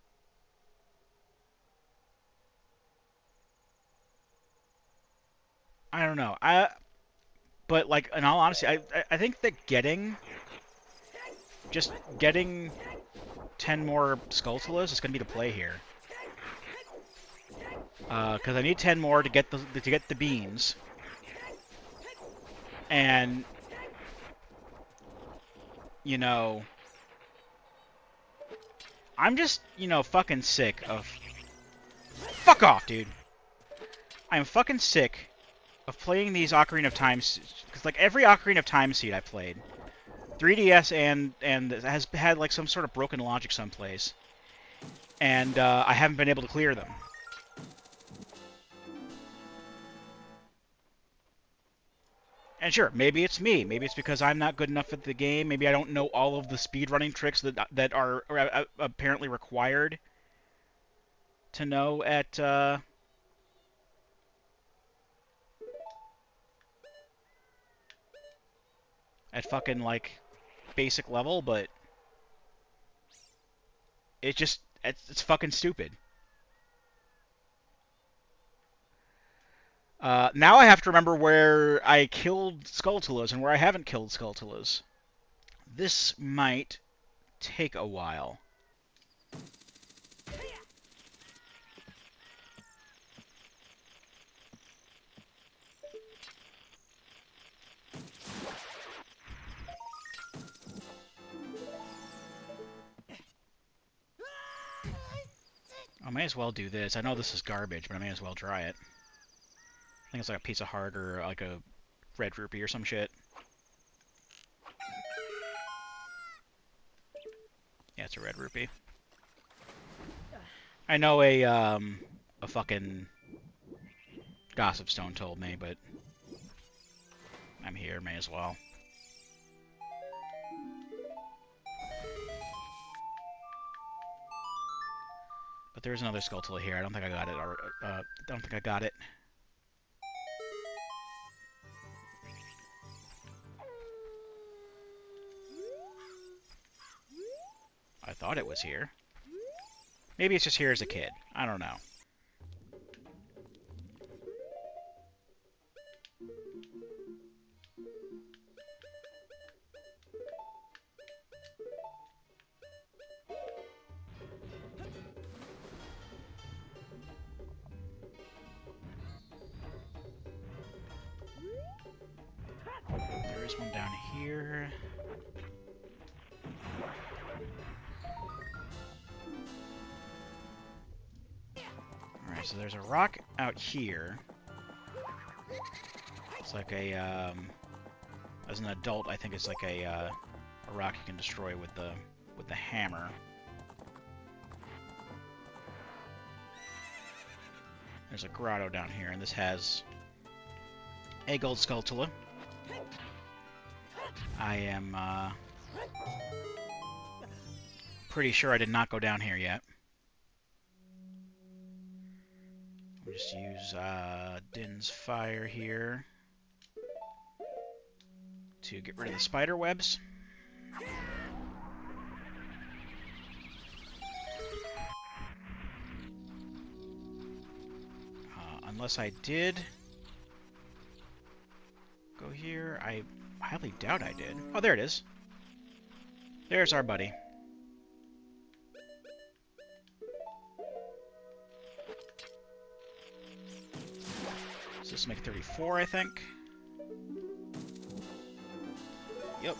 I don't know. But like in all honesty, I think that just getting 10 more Skulltulas is gonna be the play here. Because I need 10 more to get the beans, and you know, I'm just fucking sick of. Fuck off, dude. I'm fucking sick of playing these Ocarina of Time, because like every Ocarina of Time seed I played, 3DS and has had like some sort of broken logic someplace, and I haven't been able to clear them. And sure, maybe it's me. Maybe it's because I'm not good enough at the game. Maybe I don't know all of the speedrunning tricks that are apparently required to know at fucking like basic level, but it's fucking stupid. Now I have to remember where I killed Skulltulas and where I haven't killed Skulltulas. This might take a while. I may as well do this. I know this is garbage, but I may as well try it. I think it's like a piece of heart or like a red rupee or some shit. Yeah, it's a red rupee. I know a fucking gossip stone told me, but I'm here, may as well. But there's another Skulltula here. I don't think I got it. I don't think I got it. I thought it was here. Maybe it's just here as a kid. I don't know. There is one down here. Alright, so there's a rock out here. It's like a, as an adult, I think it's like a rock you can destroy with the hammer. There's a grotto down here, and this has a gold Skulltula. I am pretty sure I did not go down here yet. We'll just use Din's Fire here to get rid of the spider webs. Unless I did go here, I highly doubt I did. Oh, there it is. There's our buddy. So this make 34, I think. Yep.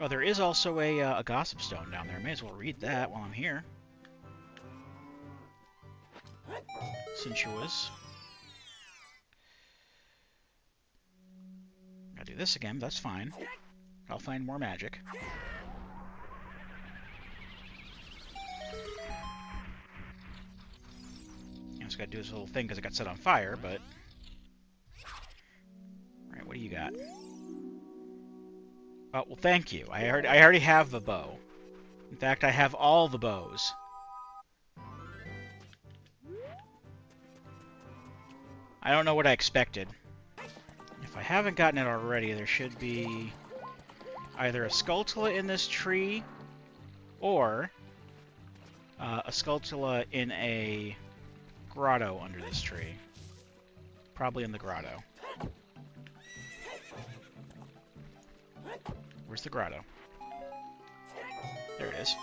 Oh, there is also a gossip stone down there. May as well read that while I'm here. Sensuous. I'll do this again, that's fine. I'll find more magic. just gotta do this little thing because it got set on fire, but... Alright, what do you got? Oh, well, thank you. I already have the bow. In fact, I have all the bows. I don't know what I expected. If I haven't gotten it already, there should be either a Skulltula in this tree, or a Skulltula in a grotto under this tree. Probably in the grotto. Where's the grotto? There it is.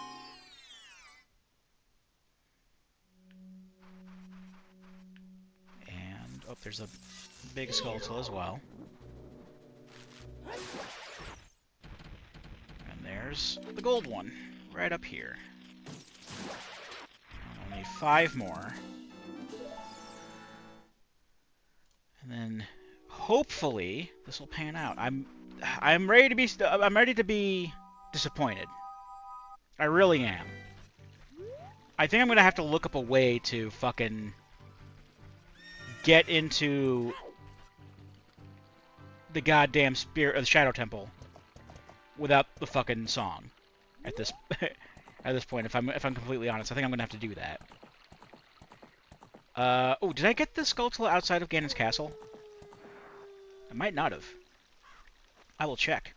And, oh, there's a big Skulltula as well. And there's the gold one, right up here. I'll need 5 more. And then, hopefully, this will pan out. I'm ready to be disappointed. I really am. I think I'm gonna have to look up a way to fucking get into the goddamn spirit of the Shadow Temple without the fucking song. At this at this point, if I'm completely honest, I think I'm gonna have to do that. Oh, did I get the Skulltula outside of Ganon's castle? I might not have. I will check.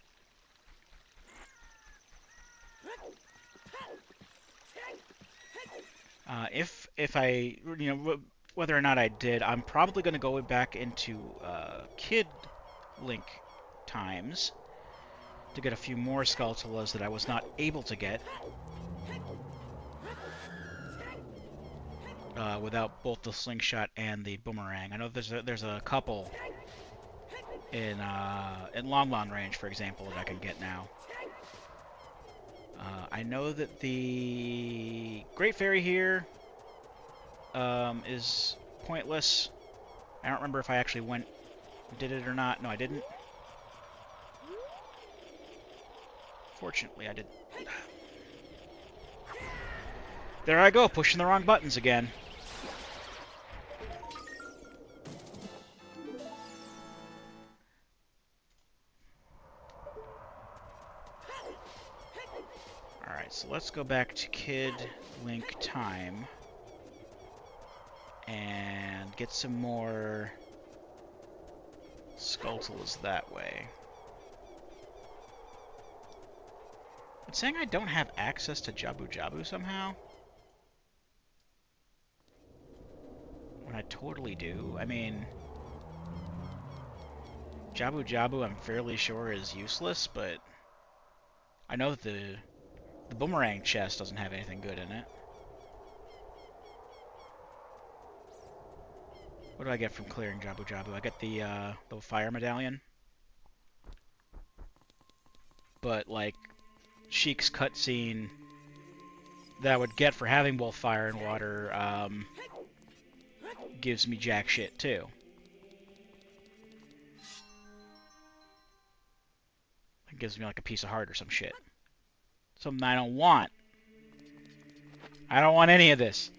If I, you know, whether or not I did, I'm probably going to go back into Kid Link times to get a few more Skulltulas that I was not able to get without both the slingshot and the boomerang. I know there's a couple in long range, for example, that I can get now. I know that the Great Fairy here is pointless. I don't remember if I actually did it or not. No, I didn't. Fortunately, I did. There I go, pushing the wrong buttons again. Alright, so let's go back to Kid Link time and get some more Skulltulas that way. It's saying I don't have access to Jabu Jabu somehow. When I totally do. I mean, Jabu Jabu I'm fairly sure is useless, but I know that the boomerang chest doesn't have anything good in it. What do I get from clearing Jabu Jabu? I get the fire medallion. But, like, Sheik's cutscene that I would get for having both fire and water gives me jack shit, too. It gives me, like, a piece of heart or some shit. Something I don't want. I don't want any of this.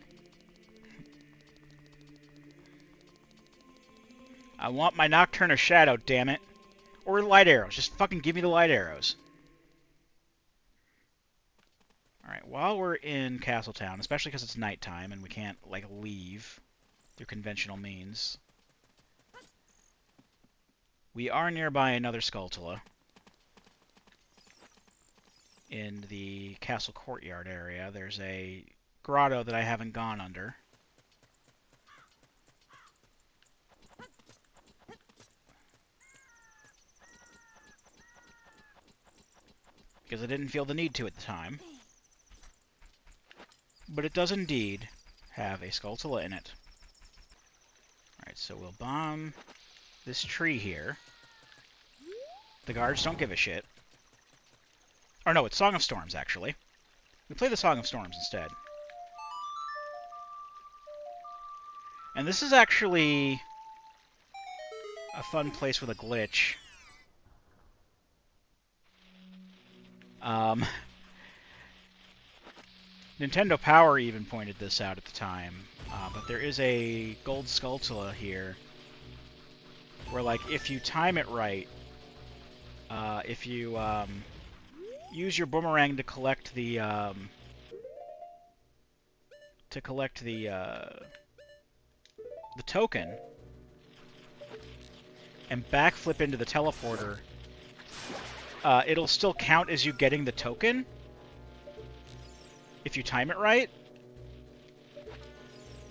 I want my Nocturne Shadow, damn it. Or light arrows. Just fucking give me the light arrows. Alright, while we're in Castletown, especially because it's nighttime and we can't, like, leave through conventional means, we are nearby another Skulltula in the castle courtyard area. There's a grotto that I haven't gone under. Because I didn't feel the need to at the time. But it does indeed have a Skulltula in it. Alright, so we'll bomb this tree here. The guards don't give a shit. Or no, it's Song of Storms, actually. We play the Song of Storms instead. And this is actually a fun place with a glitch. Nintendo Power even pointed this out at the time, but there is a gold Skulltula here, where like if you time it right, if you use your boomerang to collect the the token, and backflip into the teleporter, it'll still count as you getting the token if you time it right.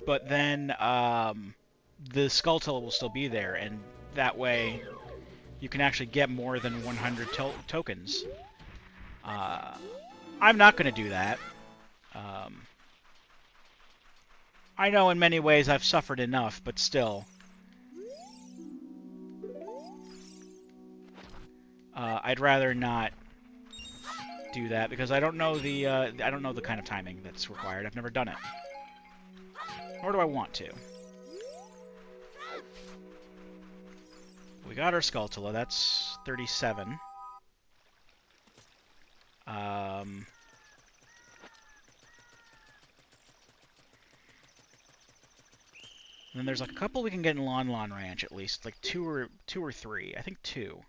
But then the Skulltula will still be there, and that way you can actually get more than 100 tokens. I'm not going to do that. I know in many ways I've suffered enough, but still. I'd rather not do that because I don't know the kind of timing that's required. I've never done it, nor do I want to. We got our Skulltula. That's 37. And then there's like a couple we can get in Lon Lon Ranch at least, like two or three. I think two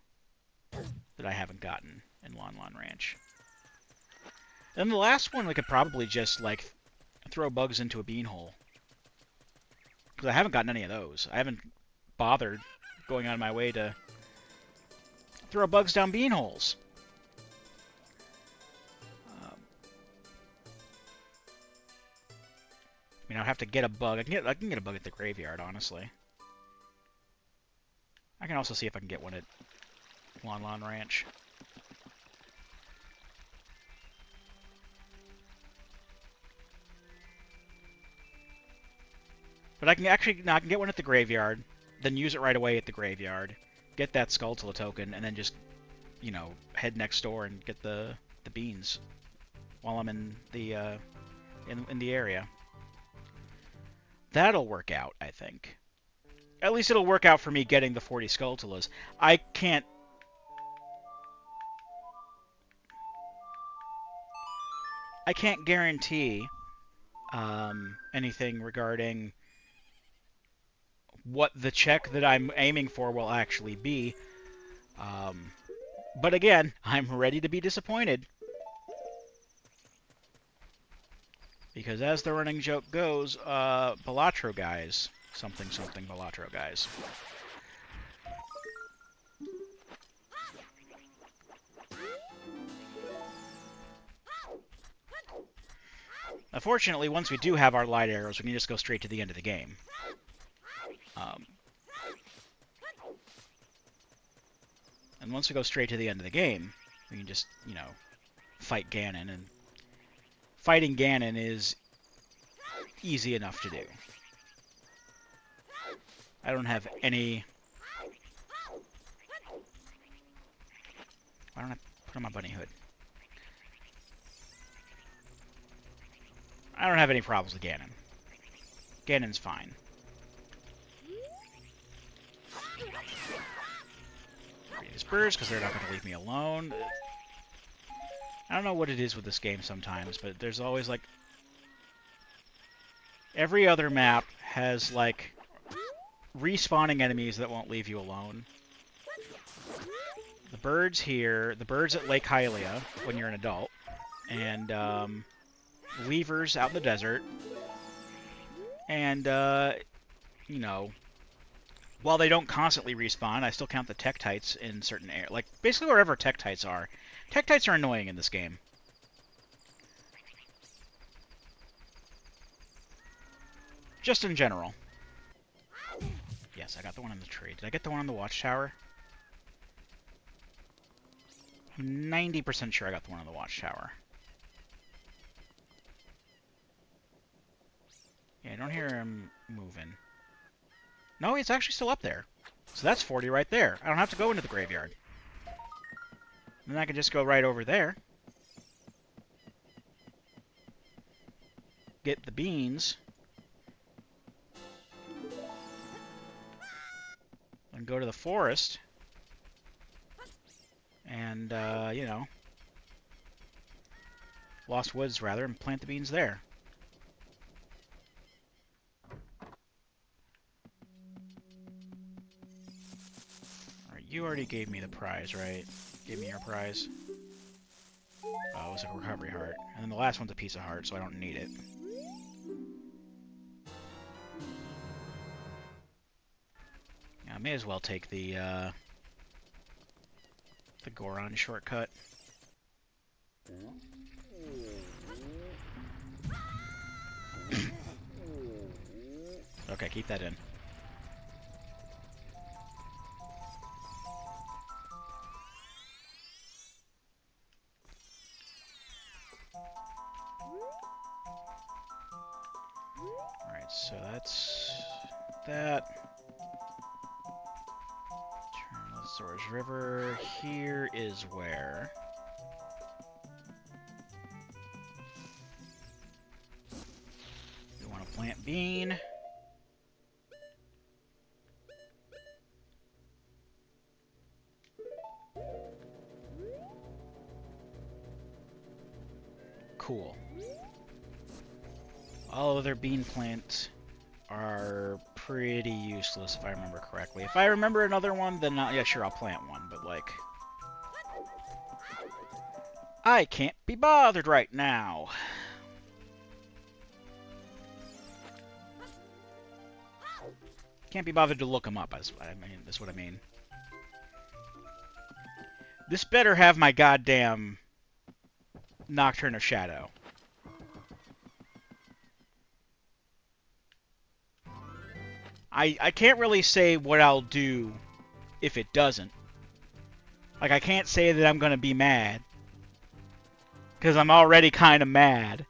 that I haven't gotten in Lon Lon Ranch. And the last one we could probably just like throw bugs into a beanhole, because I haven't gotten any of those. I haven't bothered going out of my way to throw bugs down beanholes. I mean, I'll have to get a bug. I can get a bug at the graveyard, honestly. I can also see if I can get one at Lon Lon Ranch. But I can get one at the graveyard, then use it right away at the graveyard, get that Skulltula token, and then just, you know, head next door and get the beans while I'm in the in the area. That'll work out, I think. At least it'll work out for me getting the 40 Skulltulas. I can't guarantee anything regarding what the check that I'm aiming for will actually be. But again, I'm ready to be disappointed. Because as the running joke goes, Balatro guys. Something Balatro guys. Unfortunately, once we do have our light arrows, we can just go straight to the end of the game. And once we go straight to the end of the game, we can just, you know, fight Ganon. And fighting Ganon is easy enough to do. I don't have any... Why don't I put on my bunny hood? I don't have any problems with Ganon. Ganon's fine. These birds, because they're not going to leave me alone. I don't know what it is with this game sometimes, but there's always, like... Every other map has, like, respawning enemies that won't leave you alone. The birds here, the birds at Lake Hylia, when you're an adult, and, Leavers out in the desert, and, you know, while they don't constantly respawn, I still count the Tektites in certain areas. Like, basically wherever Tektites are. Tektites are annoying in this game. Just in general. Yes, I got the one on the tree. Did I get the one on the watchtower? I'm 90% sure I got the one on the watchtower. Yeah, I don't hear him moving. No, it's actually still up there. So that's 40 right there. I don't have to go into the graveyard. Then I can just go right over there. Get the beans. And go to the forest. And, you know, Lost Woods, rather, and plant the beans there. Alright, you already gave me the prize, right? Give me your prize. Oh, it was a recovery heart. And then the last one's a piece of heart, so I don't need it. I may as well take the Goron shortcut. Okay, keep that in. Alright, so that's that. Turn the Storage River. Here is where... we want to plant bean. Cool. All other bean plants are pretty useless, if I remember correctly. If I remember another one, then yeah, sure, I'll plant one, but like... I can't be bothered right now. Can't be bothered to look them up, that's what I mean. This better have my goddamn Nocturne of Shadow. I can't really say what I'll do if it doesn't. Like, I can't say that I'm gonna be mad. Because I'm already kind of mad.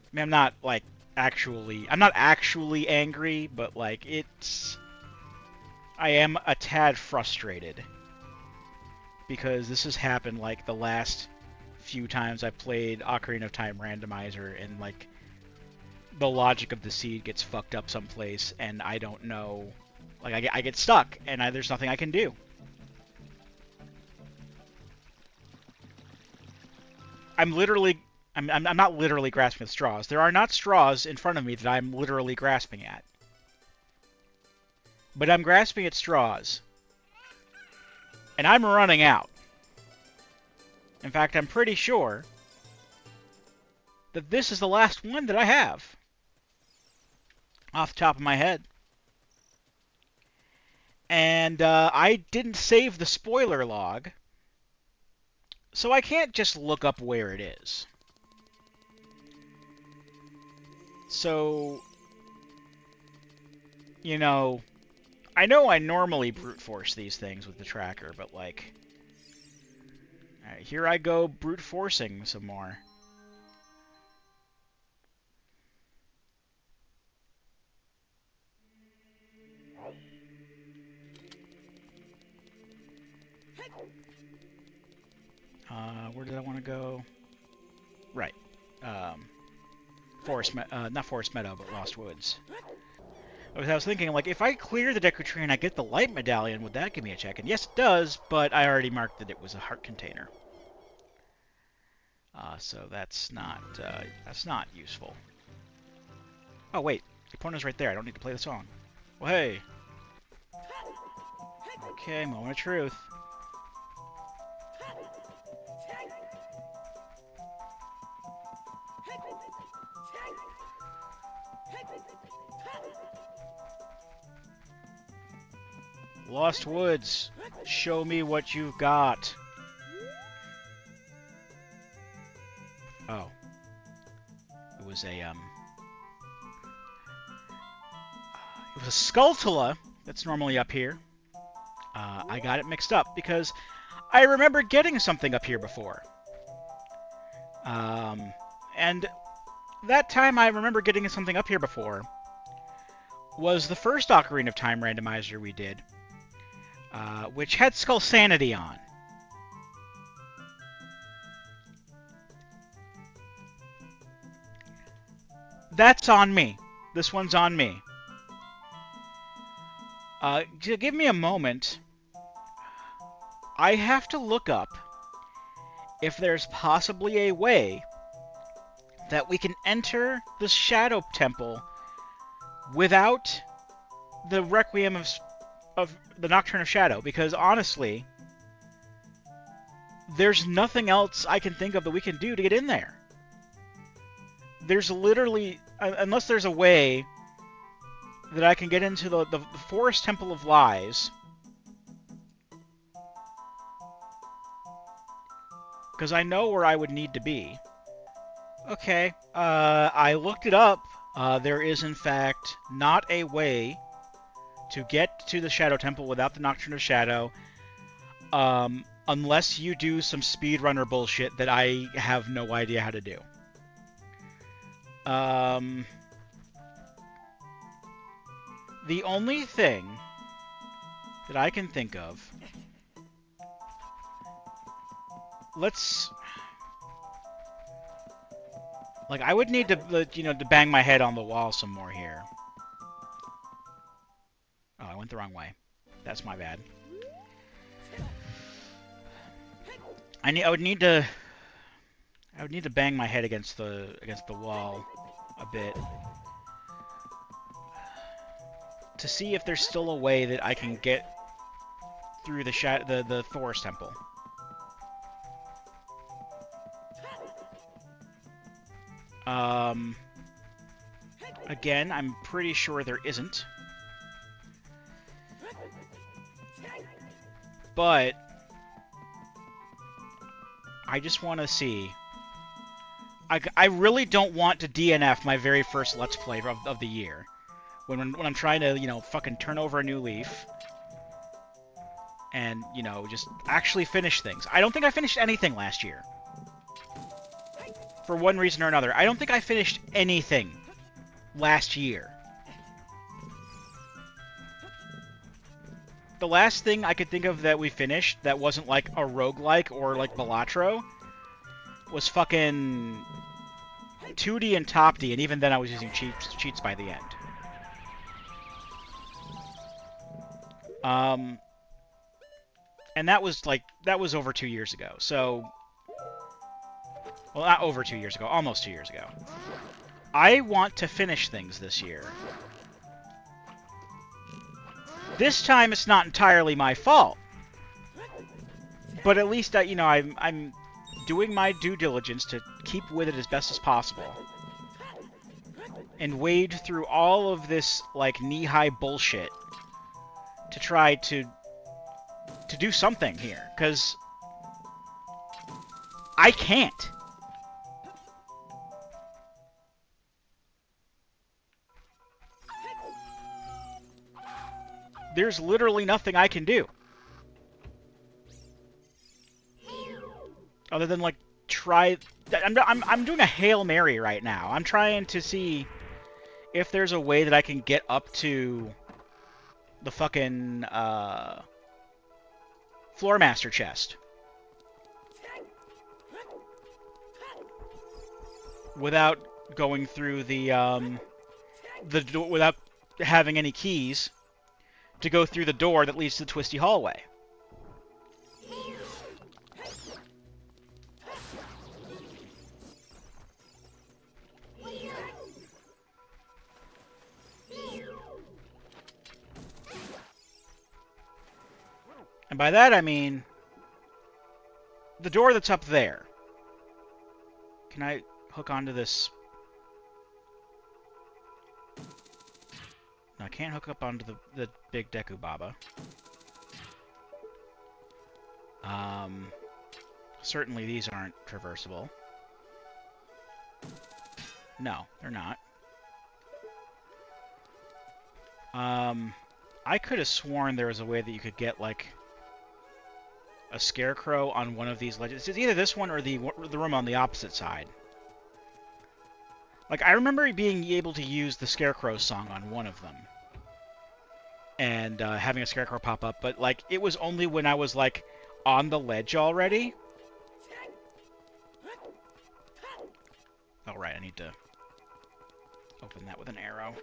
I mean, I'm not, like, I'm not actually angry, but, like, I am a tad frustrated. Because this has happened, like, the last few times I played Ocarina of Time Randomizer, and, like, the logic of the seed gets fucked up someplace, and I don't know. Like, I get stuck, and there's nothing I can do. I'm not literally grasping at straws. There are not straws in front of me that I'm literally grasping at. But I'm grasping at straws. And I'm running out. In fact, I'm pretty sure that this is the last one that I have. Off the top of my head. And I didn't save the spoiler log. So I can't just look up where it is. So, you know I normally brute force these things with the tracker, but like... Alright, here I go brute forcing some more. Where did I want to go? Right. Not Forest Meadow, but Lost Woods. I was thinking, like, if I clear the Deku Tree and I get the light medallion, would that give me a check? And yes, it does, but I already marked that it was a heart container. So that's not useful. Oh, wait. The opponent's right there. I don't need to play the song. Well, hey. Okay, moment of truth. Lost Woods, show me what you've got. Oh. It was a, it was a Skulltula that's normally up here. I got it mixed up because I remember getting something up here before. And that time I remember getting something up here before was the first Ocarina of Time randomizer we did. Which had Skull Sanity on. That's on me. This one's on me. Give me a moment. I have to look up if there's possibly a way that we can enter the Shadow Temple without the Requiem of the Nocturne of Shadow, because honestly, there's nothing else I can think of that we can do to get in there. There's literally, unless there's a way that I can get into the Forest Temple of Lies, because I know where I would need to be. Okay, I looked it up. There is, in fact, not a way to get to the Shadow Temple without the Nocturne of Shadow, unless you do some speedrunner bullshit that I have no idea how to do. The only thing that I can think of... Like, I would need to, you know, to bang my head on the wall some more here. Oh, I went the wrong way. That's my bad. I would need to bang my head against the wall a bit to see if there's still a way that I can get through the Forest Temple. Again, I'm pretty sure there isn't. But I just want to see. I really don't want to DNF my very first Let's Play of the year. When I'm trying to, you know, fucking turn over a new leaf. And, you know, just actually finish things. I don't think I finished anything last year. For one reason or another. I don't think I finished anything last year. The last thing I could think of that we finished that wasn't like a roguelike or like Balatro was fucking 2D and Top D, and even then I was using cheats by the end. And that was over 2 years ago. So, well, not over 2 years ago, almost 2 years ago. I want to finish things this year. This time it's not entirely my fault. But at least, you know, I'm doing my due diligence to keep with it as best as possible. And wade through all of this, like, knee-high bullshit to try to do something here. Because I can't. There's literally nothing I can do. Other than, like, try... I'm doing a Hail Mary right now. I'm trying to see if there's a way that I can get up to the fucking, Floormaster chest. Without going through without having any keys to go through the door that leads to the twisty hallway. And by that I mean the door that's up there. Can I hook onto this? No, I can't hook up onto the big Deku Baba. Certainly these aren't traversable. No, they're not. I could have sworn there was a way that you could get, like, a scarecrow on one of these ledges. It's either this one or the room on the opposite side. Like, I remember being able to use the scarecrow song on one of them. And having a scarecrow pop up, but, like, it was only when I was, like, on the ledge already. Oh, right, I need to open that with an arrow.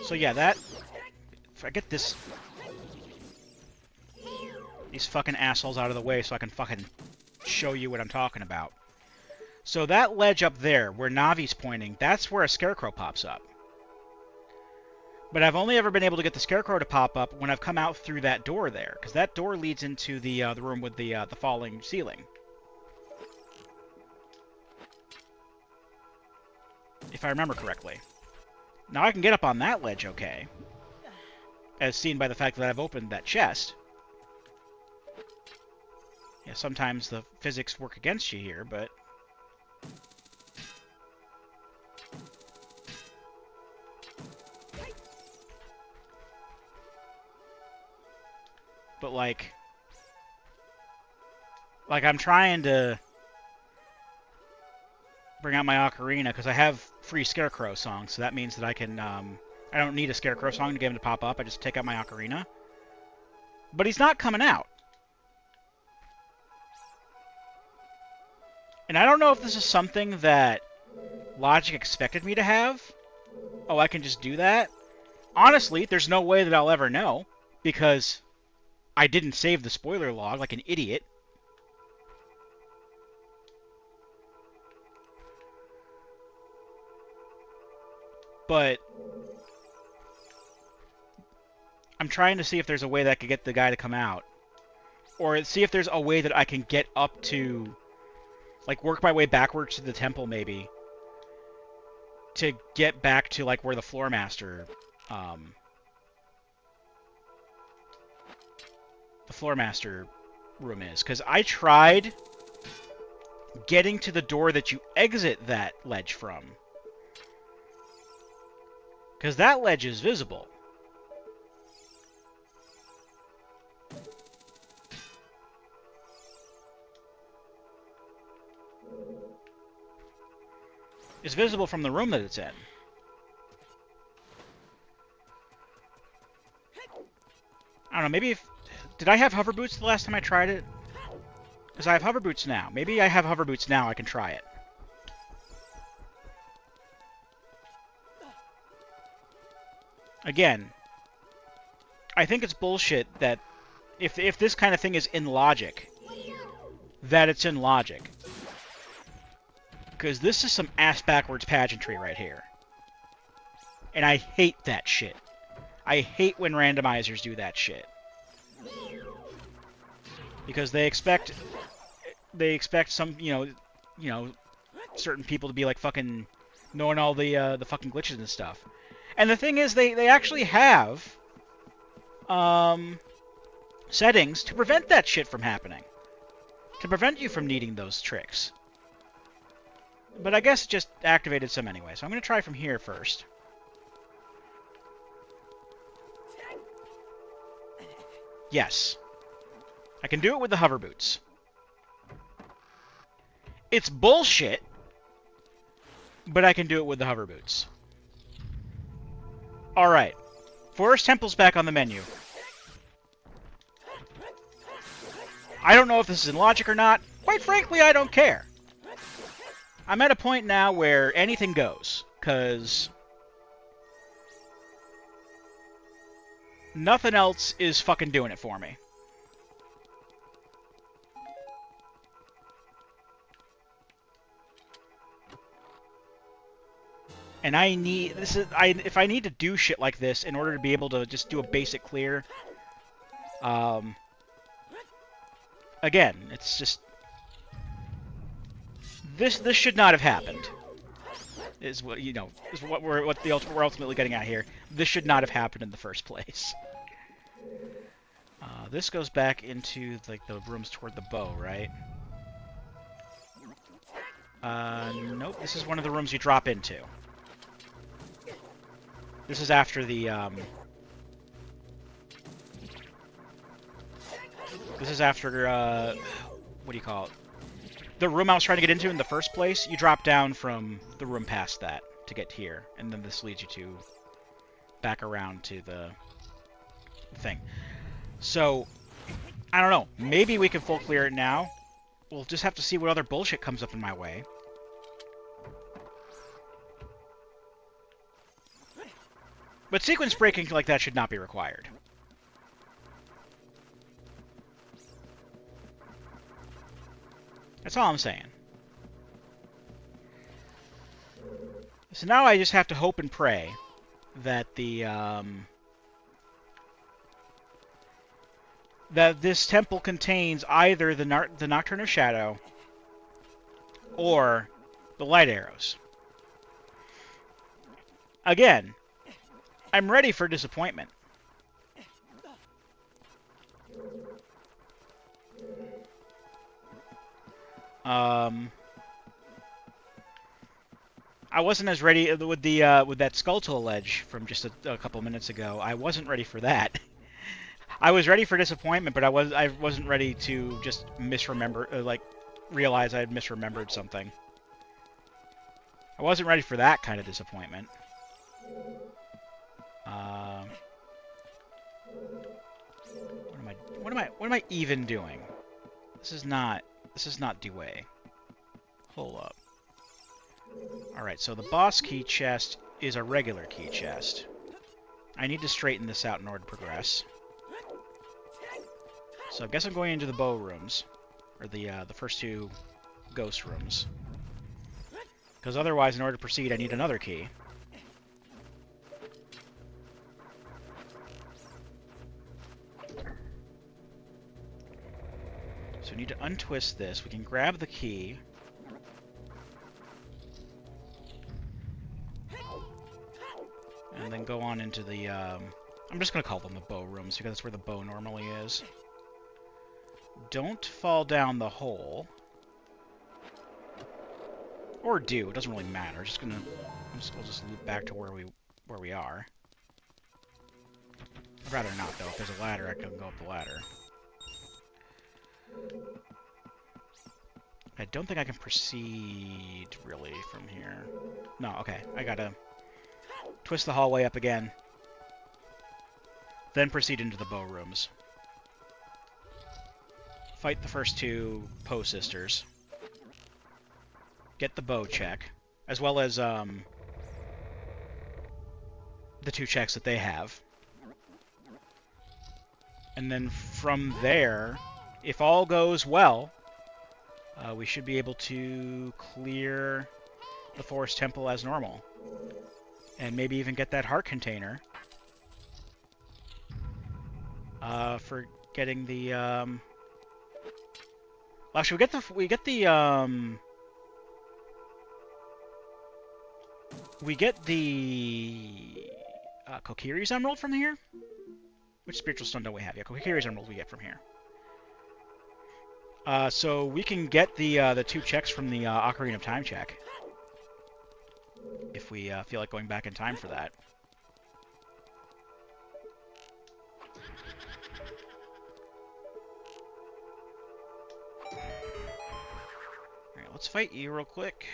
So yeah, that... If I get this... these fucking assholes out of the way so I can fucking show you what I'm talking about. So that ledge up there, where Navi's pointing, that's where a Scarecrow pops up. But I've only ever been able to get the Scarecrow to pop up when I've come out through that door there, because that door leads into the room with the falling ceiling. If I remember correctly. Now I can get up on that ledge okay, as seen by the fact that I've opened that chest. Yeah, sometimes the physics work against you here, but... But, like I'm trying to bring out my Ocarina, because I have free Scarecrow songs, so that means that I can, I don't need a Scarecrow song to get him to pop up, I just take out my Ocarina. But he's not coming out. And I don't know if this is something that Logic expected me to have. Oh, I can just do that? Honestly, there's no way that I'll ever know, because I didn't save the spoiler log like an idiot. But I'm trying to see if there's a way that I could get the guy to come out. Or see if there's a way that I can get up to... like, work my way backwards to the temple, maybe. To get back to, like, where the Floor Master... the Floor Master room is. Because I tried getting to the door that you exit that ledge from. Because that ledge is visible. It's visible from the room that it's in. I don't know, maybe if... Did I have hover boots the last time I tried it? Because I have hover boots now. Maybe I have hover boots now, I can try it. Again, I think it's bullshit that if this kind of thing is in logic, that it's in logic. Because this is some ass-backwards pageantry right here. And I hate that shit. I hate when randomizers do that shit. Because they expect some, you know, certain people to be like fucking knowing all the fucking glitches and stuff. And the thing is, they actually have settings to prevent that shit from happening. To prevent you from needing those tricks. But I guess it just activated some anyway, so I'm going to try from here first. Yes. I can do it with the hover boots. It's bullshit, but I can do it with the hover boots. Alright. Forest Temple's back on the menu. I don't know if this is in logic or not. Quite frankly, I don't care. I'm at a point now where anything goes, because nothing else is fucking doing it for me. And I need if I need to do shit like this in order to be able to just do a basic clear, again, it's just this should not have happened. Is what we're ultimately getting at here. This should not have happened in the first place. This goes back into like the rooms toward the bow, right? Nope. This is one of the rooms you drop into. This is after the This is after what do you call it? The room I was trying to get into in the first place. You drop down from the room past that to get here, and then this leads you to back around to the thing. So I don't know. Maybe we can full clear it now. we'll just have to see what other bullshit comes up in my way. But sequence breaking like that should not be required. That's all I'm saying. So now I just have to hope and pray that that this temple contains either the Nocturne of Shadow or the light arrows. Again, I'm ready for disappointment. I wasn't as ready with that Skulltula ledge from just a couple minutes ago. I wasn't ready for that. I was ready for disappointment, but I wasn't ready to just misremember, like realize I had misremembered something. I wasn't ready for that kind of disappointment. What am I even doing? This is not Dewey. Hold up. Alright, so the boss key chest is a regular key chest. I need to straighten this out in order to progress. So I guess I'm going into the bow rooms, or the first two ghost rooms. Because otherwise, in order to proceed, I need another key. So we need to untwist this. We can grab the key. And then go on into the, I'm just going to call them the bow rooms, because that's where the bow normally is. Don't fall down the hole. Or do, it doesn't really matter. We'll just loop back to where we are. I'd rather not, though. If there's a ladder, I can go up the ladder. I don't think I can proceed, really, from here. No, okay. I gotta twist the hallway up again. Then proceed into the bow rooms. Fight the first two Poe sisters. Get the bow check. As well as, the two checks that they have. And then from there, if all goes well, we should be able to clear the Forest Temple as normal. And maybe even get that heart container. For getting the, well, actually, we get the Kokiri's Emerald from here? Which spiritual stone don't we have? Yeah, Kokiri's Emerald we get from here. So we can get the two checks from the Ocarina of Time check. If we feel like going back in time for that. Alright, let's fight you real quick.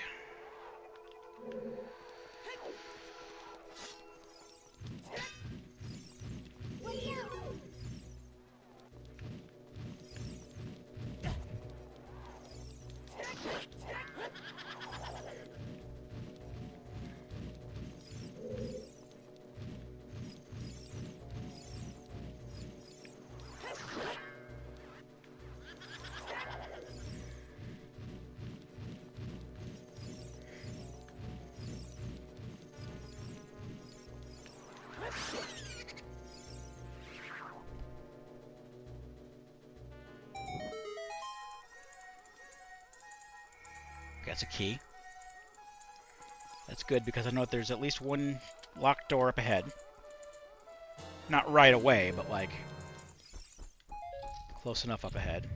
That's a key. That's good because I know that there's at least one locked door up ahead. Not right away, but like close enough up ahead.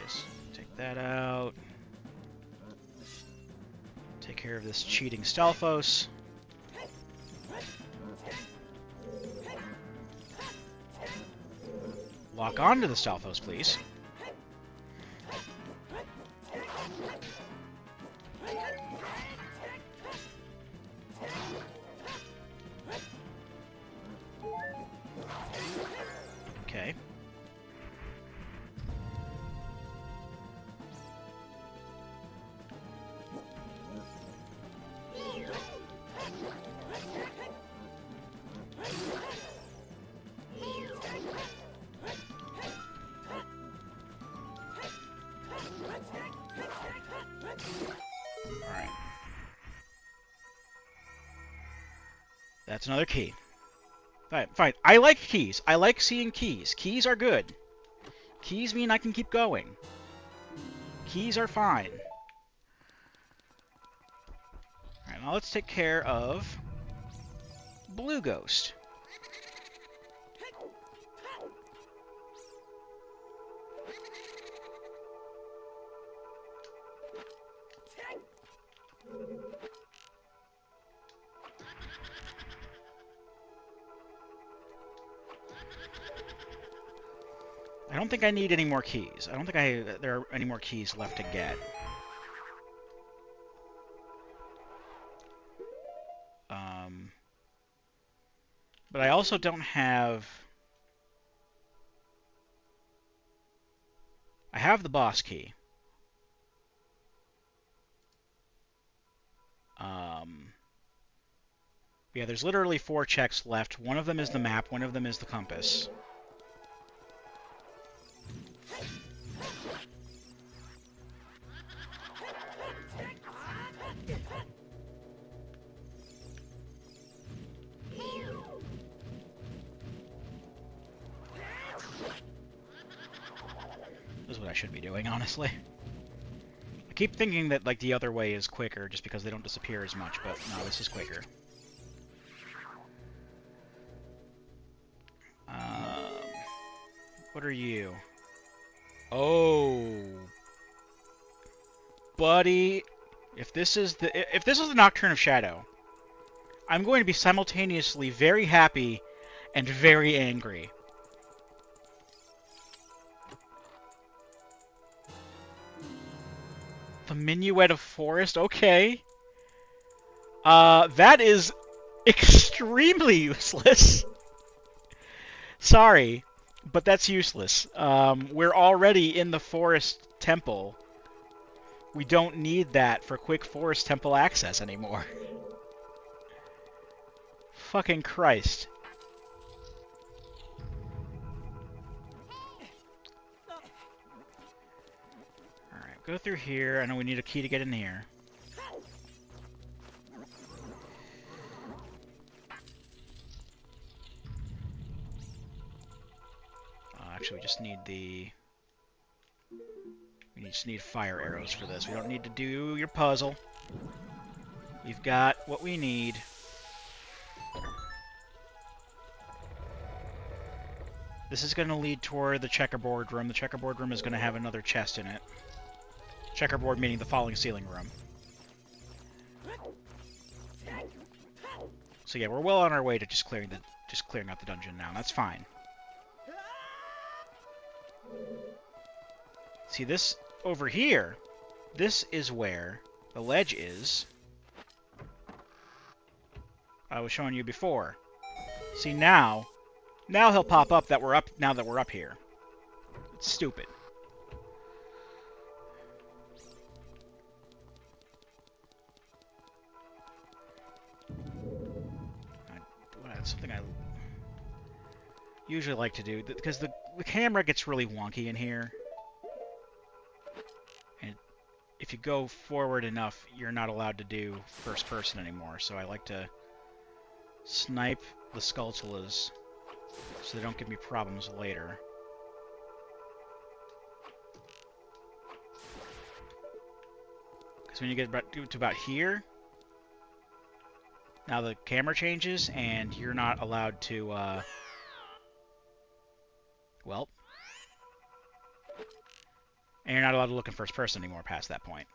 Just take that out. Take care of this cheating Stalfos. Lock onto the Stalfos, please. Okay. That's another key. Fine, fine. I like keys. I like seeing keys. Keys are good. Keys mean I can keep going. Keys are fine. Alright, now let's take care of Blue Ghost. I don't think I need any more keys. I don't think there are any more keys left to get. But I also don't have... I have the boss key. Yeah, there's literally 4 checks left. One of them is the map, one of them is the compass. This is what I should be doing, honestly. I keep thinking that like the other way is quicker just because they don't disappear as much, but no, this is quicker. What are you? Oh, buddy, if this is the Nocturne of Shadow, I'm going to be simultaneously very happy and very angry. The Minuet of Forest, okay. That is extremely useless. Sorry, but that's useless. We're already in the Forest Temple. We don't need that for quick Forest Temple access anymore. Fucking Christ. Alright, go through here. I know we need a key to get in here. Actually, we just need the... We just need fire arrows for this. We don't need to do your puzzle. We've got what we need. This is going to lead toward the checkerboard room. The checkerboard room is going to have another chest in it. Checkerboard meaning the falling ceiling room. So yeah, we're well on our way to just clearing out the dungeon now. That's fine. See, this over here, this is where the ledge is. I was showing you before. See, now he'll pop up that we're up, now that we're up here. It's stupid. That's something I usually like to do, because the camera gets really wonky in here. And if you go forward enough, you're not allowed to do first person anymore, so I like to snipe the Skulltulas so they don't give me problems later. Because when you get to about here, now the camera changes, and you're not allowed to, well... And you're not allowed to look in first person anymore past that point.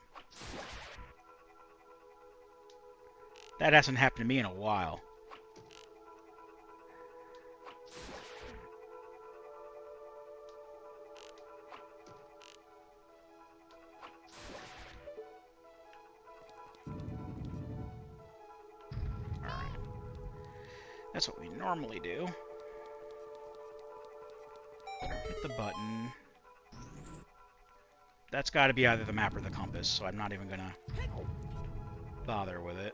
That hasn't happened to me in a while. Alright. That's what we normally do. Hit the button. That's got to be either the map or the compass, so I'm not even going to bother with it.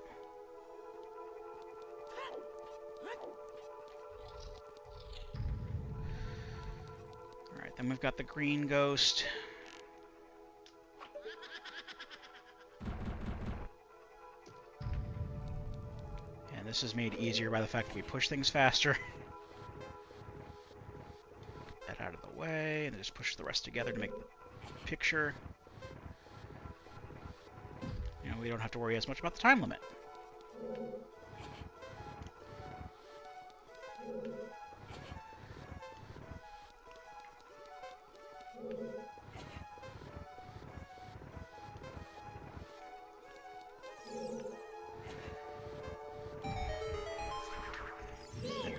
Alright, then we've got the green ghost. And This is made easier by the fact that we push things faster. Get that out of the way, and just push the rest together to make the picture. You know, we don't have to worry as much about the time limit.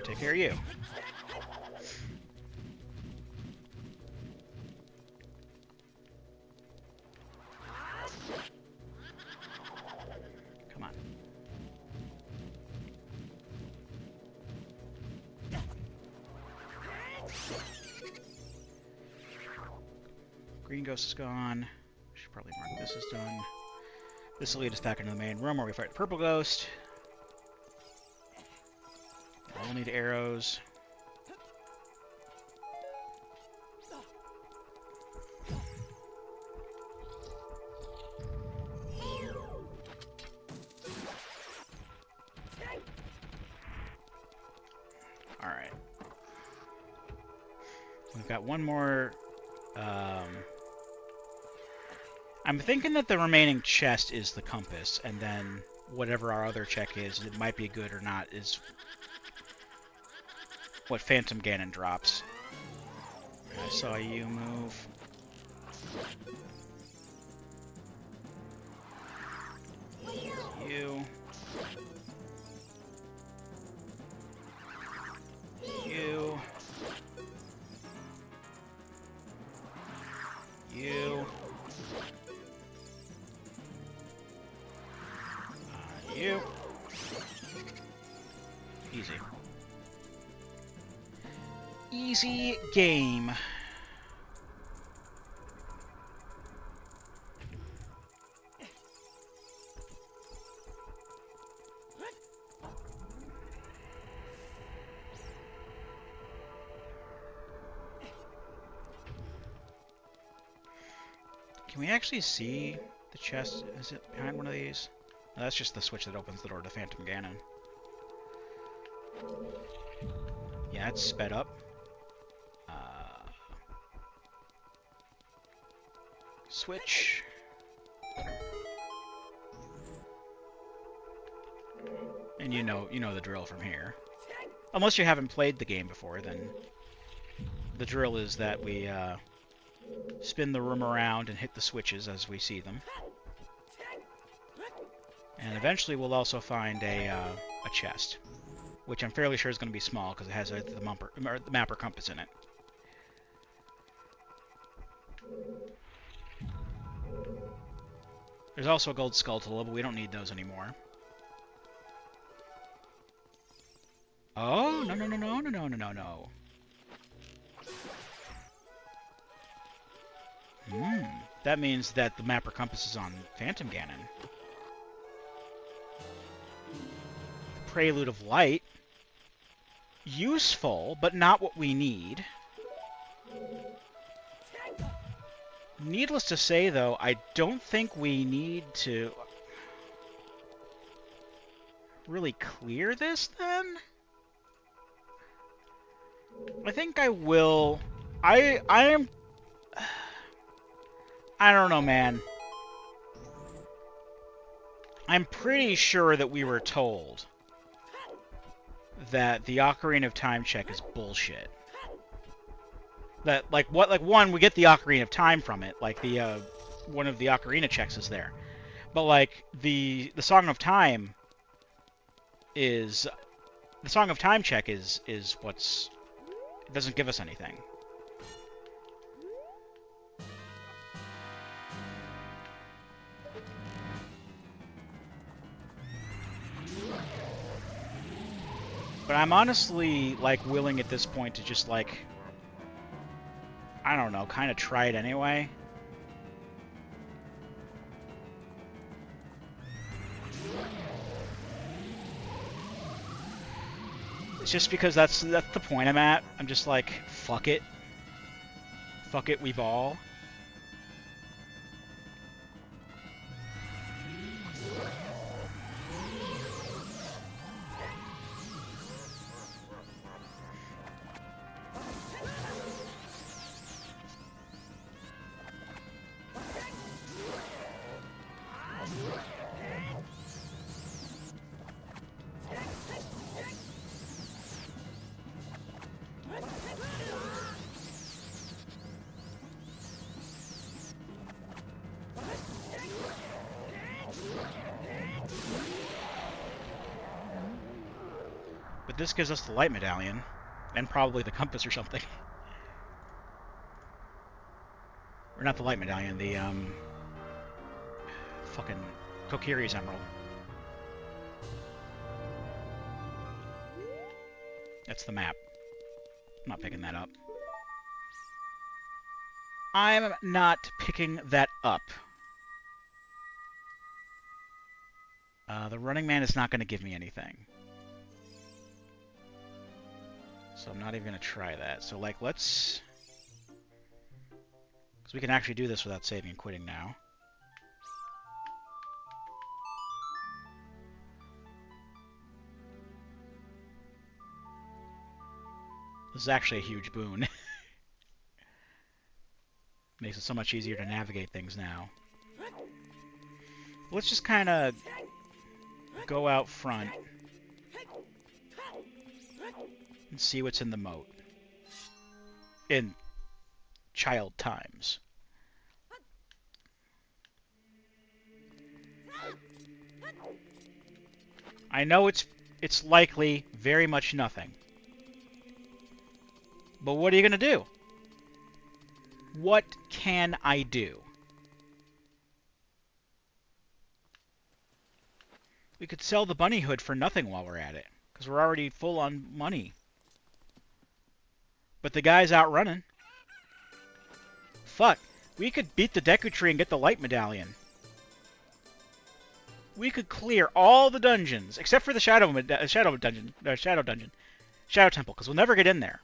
Take care of you. Come on. Green ghost is gone. Should probably mark this as done. This will lead us back into the main room where we fight the purple ghost. We'll need arrows. Alright. We've got one more... I'm thinking that the remaining chest is the compass, and then whatever our other check is, it might be good or not, is what Phantom Ganon drops. I saw you move. You. You. You. You. Easy. Easy game. Can we actually see the chest? Is it behind one of these? No, that's just the switch that opens the door to Phantom Ganon. Yeah, it's sped up. Switch. And you know the drill from here. Unless you haven't played the game before, then the drill is that we spin the room around and hit the switches as we see them. And eventually we'll also find a chest, which I'm fairly sure is going to be small because it has the mapper compass in it. There's also a gold skulltula, but we don't need those anymore. Oh, no. That means that the mapper compass is on Phantom Ganon. The Prelude of Light. Useful, but not what we need. Needless to say, though, I don't think we need to really clear this, then? I think I will... I don't know, man. I'm pretty sure that we were told that the Ocarina of Time check is bullshit. That, one, we get the Ocarina of Time from it, like, one of the Ocarina checks is there. But, like, the Song of Time is... The Song of Time check is what's... It doesn't give us anything. But I'm honestly, like, willing at this point to just, like... I don't know, kind of try it anyway. It's just because that's the point I'm at. I'm just like, fuck it. Fuck it, we ball. But this gives us the light medallion. And probably the compass or something. Or not the light medallion, the, fucking Kokiri's emerald. That's the map. I'm not picking that up. I'm not picking that up. The Running Man is not going to give me anything. So I'm not even going to try that. So, like, let's... Because we can actually do this without saving and quitting now. This is actually a huge boon. Makes it so much easier to navigate things now. Let's just kind of go out front and see what's in the moat. In child times. I know it's likely very much nothing. But what are you going to do? What can I do? We could sell the bunny hood for nothing while we're at it. Because we're already full on money. But the guy's out running. Fuck. We could beat the Deku Tree and get the light medallion. We could clear all the dungeons. Except for the Shadow Temple. Because we'll never get in there.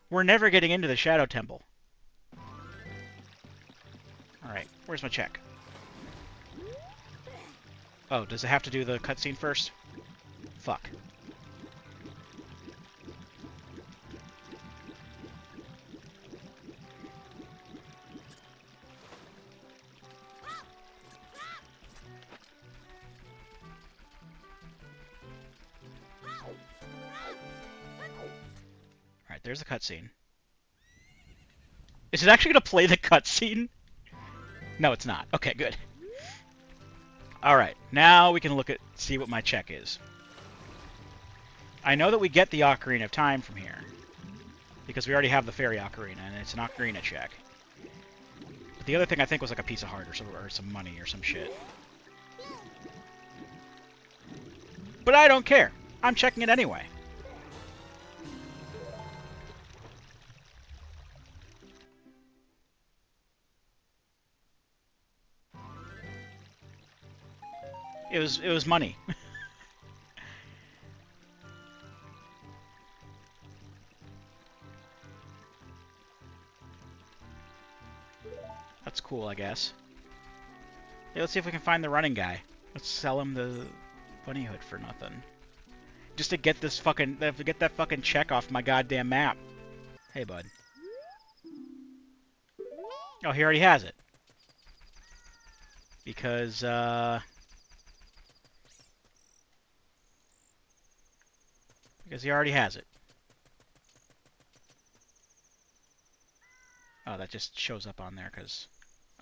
We're never getting into the Shadow Temple. Alright, where's my check? Oh, does it have to do the cutscene first? Fuck. Alright, there's the cutscene. Is it actually going to play the cutscene? No, it's not. Okay, good. Alright, now we can see what my check is. I know that we get the Ocarina of Time from here. Because we already have the Fairy Ocarina, and it's an Ocarina check. But the other thing I think was like a piece of heart or some money or some shit. But I don't care. I'm checking it anyway. It was money. That's cool, I guess. Yeah, let's see if we can find the running guy. Let's sell him the bunny hood for nothing. Just to get this fucking get that fucking check off my goddamn map. Hey, bud. Oh, he already has it. Because he already has it. Oh, that just shows up on there because...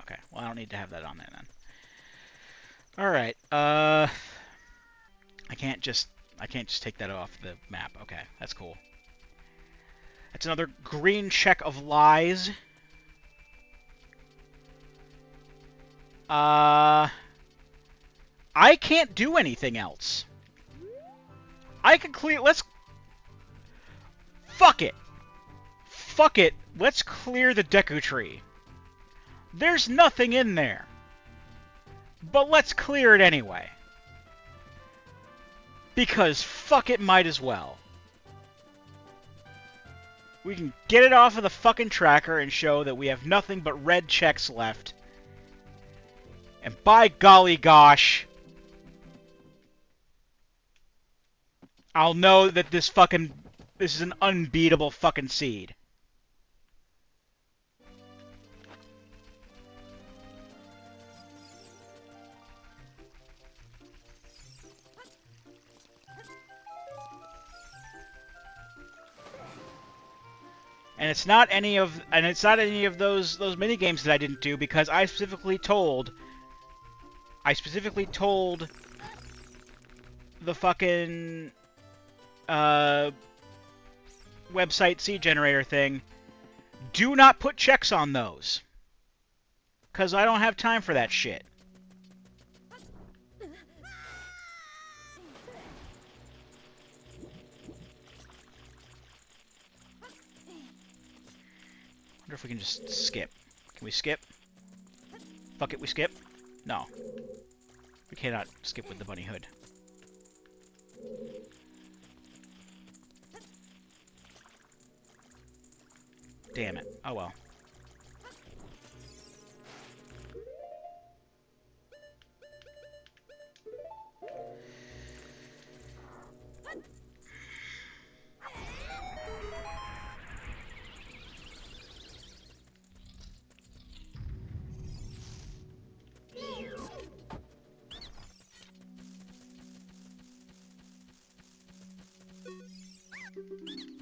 Okay, well, I don't need to have that on there then. Alright, I can't just take that off the map. Okay, that's cool. That's another green check of lies. I can't do anything else. I can clear... Let's... Fuck it. Fuck it. Let's clear the Deku Tree. There's nothing in there. But let's clear it anyway. Because fuck it, might as well. We can get it off of the fucking tracker and show that we have nothing but red checks left. And by golly gosh, I'll know that this is an unbeatable fucking seed. And it's not any of those mini games that I didn't do because I specifically told the fucking website seed generator thing, do not put checks on those. Because I don't have time for that shit. Wonder if we can just skip. Can we skip? Fuck it, we skip? No. We cannot skip with the bunny hood. Damn it. Oh well.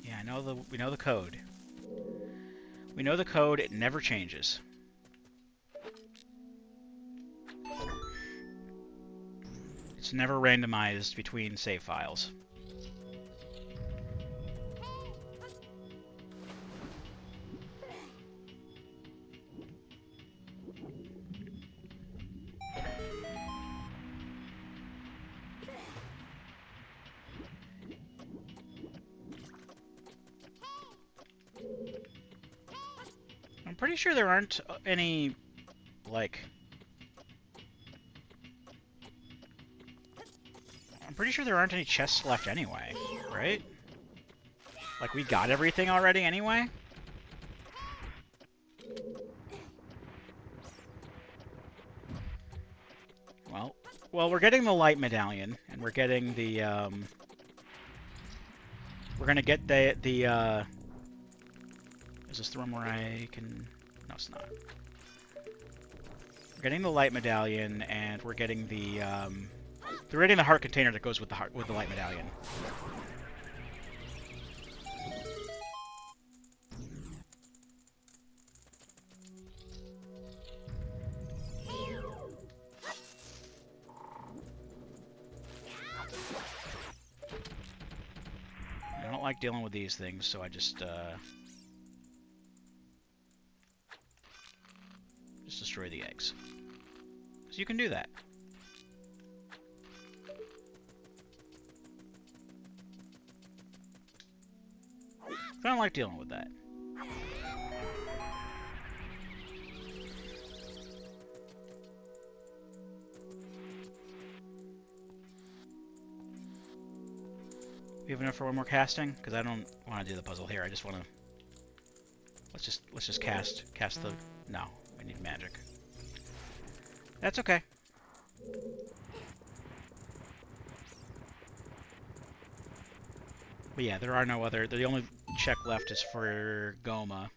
Yeah, we know the code. We know the code, it never changes. It's never randomized between save files. I'm pretty sure there aren't any, like... I'm pretty sure there aren't any chests left anyway, right? Like, we got everything already anyway? Well, we're getting the light medallion, and we're getting the, we're gonna get the, is this the one where I can... No, it's not. We're getting the light medallion, and we're getting the, we're getting the heart container that goes with the light medallion. I don't like dealing with these things, so I just destroy the eggs. So you can do that. I don't like dealing with that. We have enough for one more casting? Because I don't want to do the puzzle here. I just want to... Let's just cast the... No, we need magic. That's okay. But yeah, there are no other... The only check left is for Goma.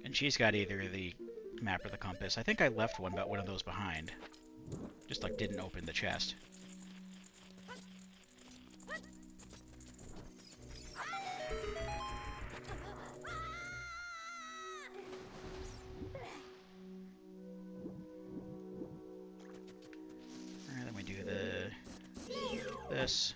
And she's got either the map or the compass. I think I left one of those behind. Just like didn't open the chest. Alright, then we do this.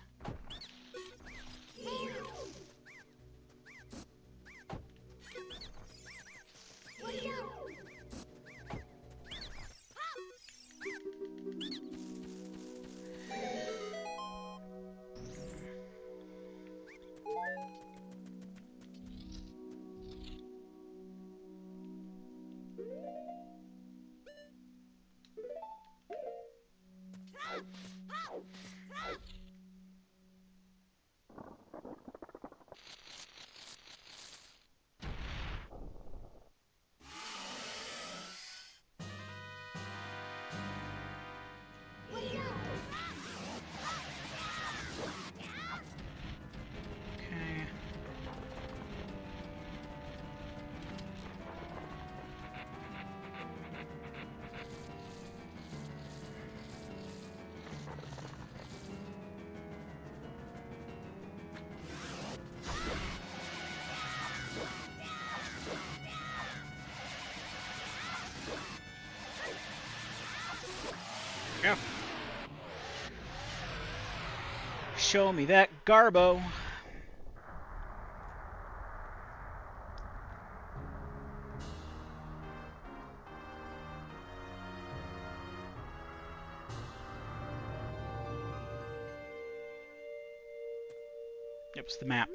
Show me that garbo. Yep, it's the map.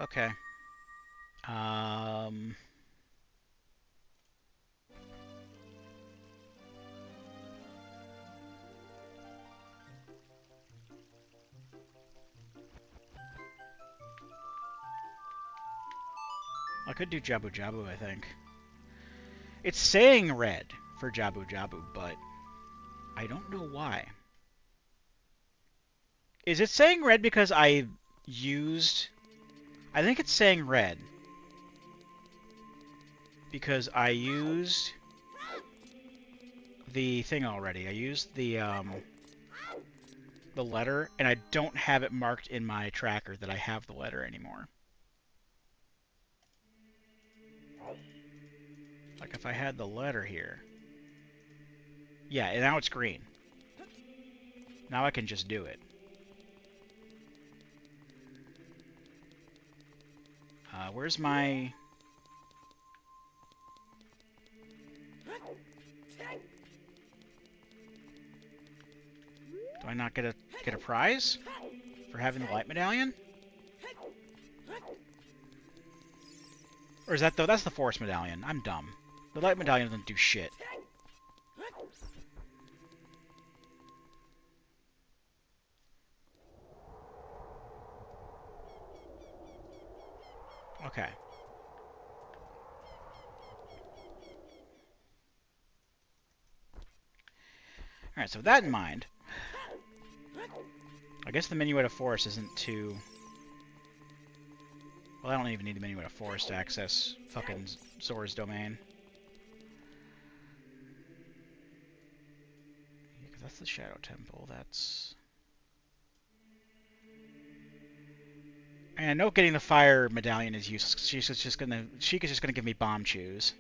Okay. I could do Jabu Jabu, I think. It's saying red for Jabu Jabu, but I don't know why. Is it saying red because I used... I think it's saying red because I used the thing already. I used the letter, and I don't have it marked in my tracker that I have the letter anymore. Like if I had the letter here. Yeah, and now it's green. Now I can just do it. Where's my... Do I not get a prize for having the light medallion? Or is that that's the forest medallion? I'm dumb. The light medallion doesn't do shit. Okay. Alright, so with that in mind, I guess the Minuet of Forest isn't too... Well, I don't even need the Minuet of Forest to access fucking Zora's domain. Yeah, 'cause that's the Shadow Temple, that's... And I know getting the fire medallion is useless. Sheikah's just gonna give me bomb chews.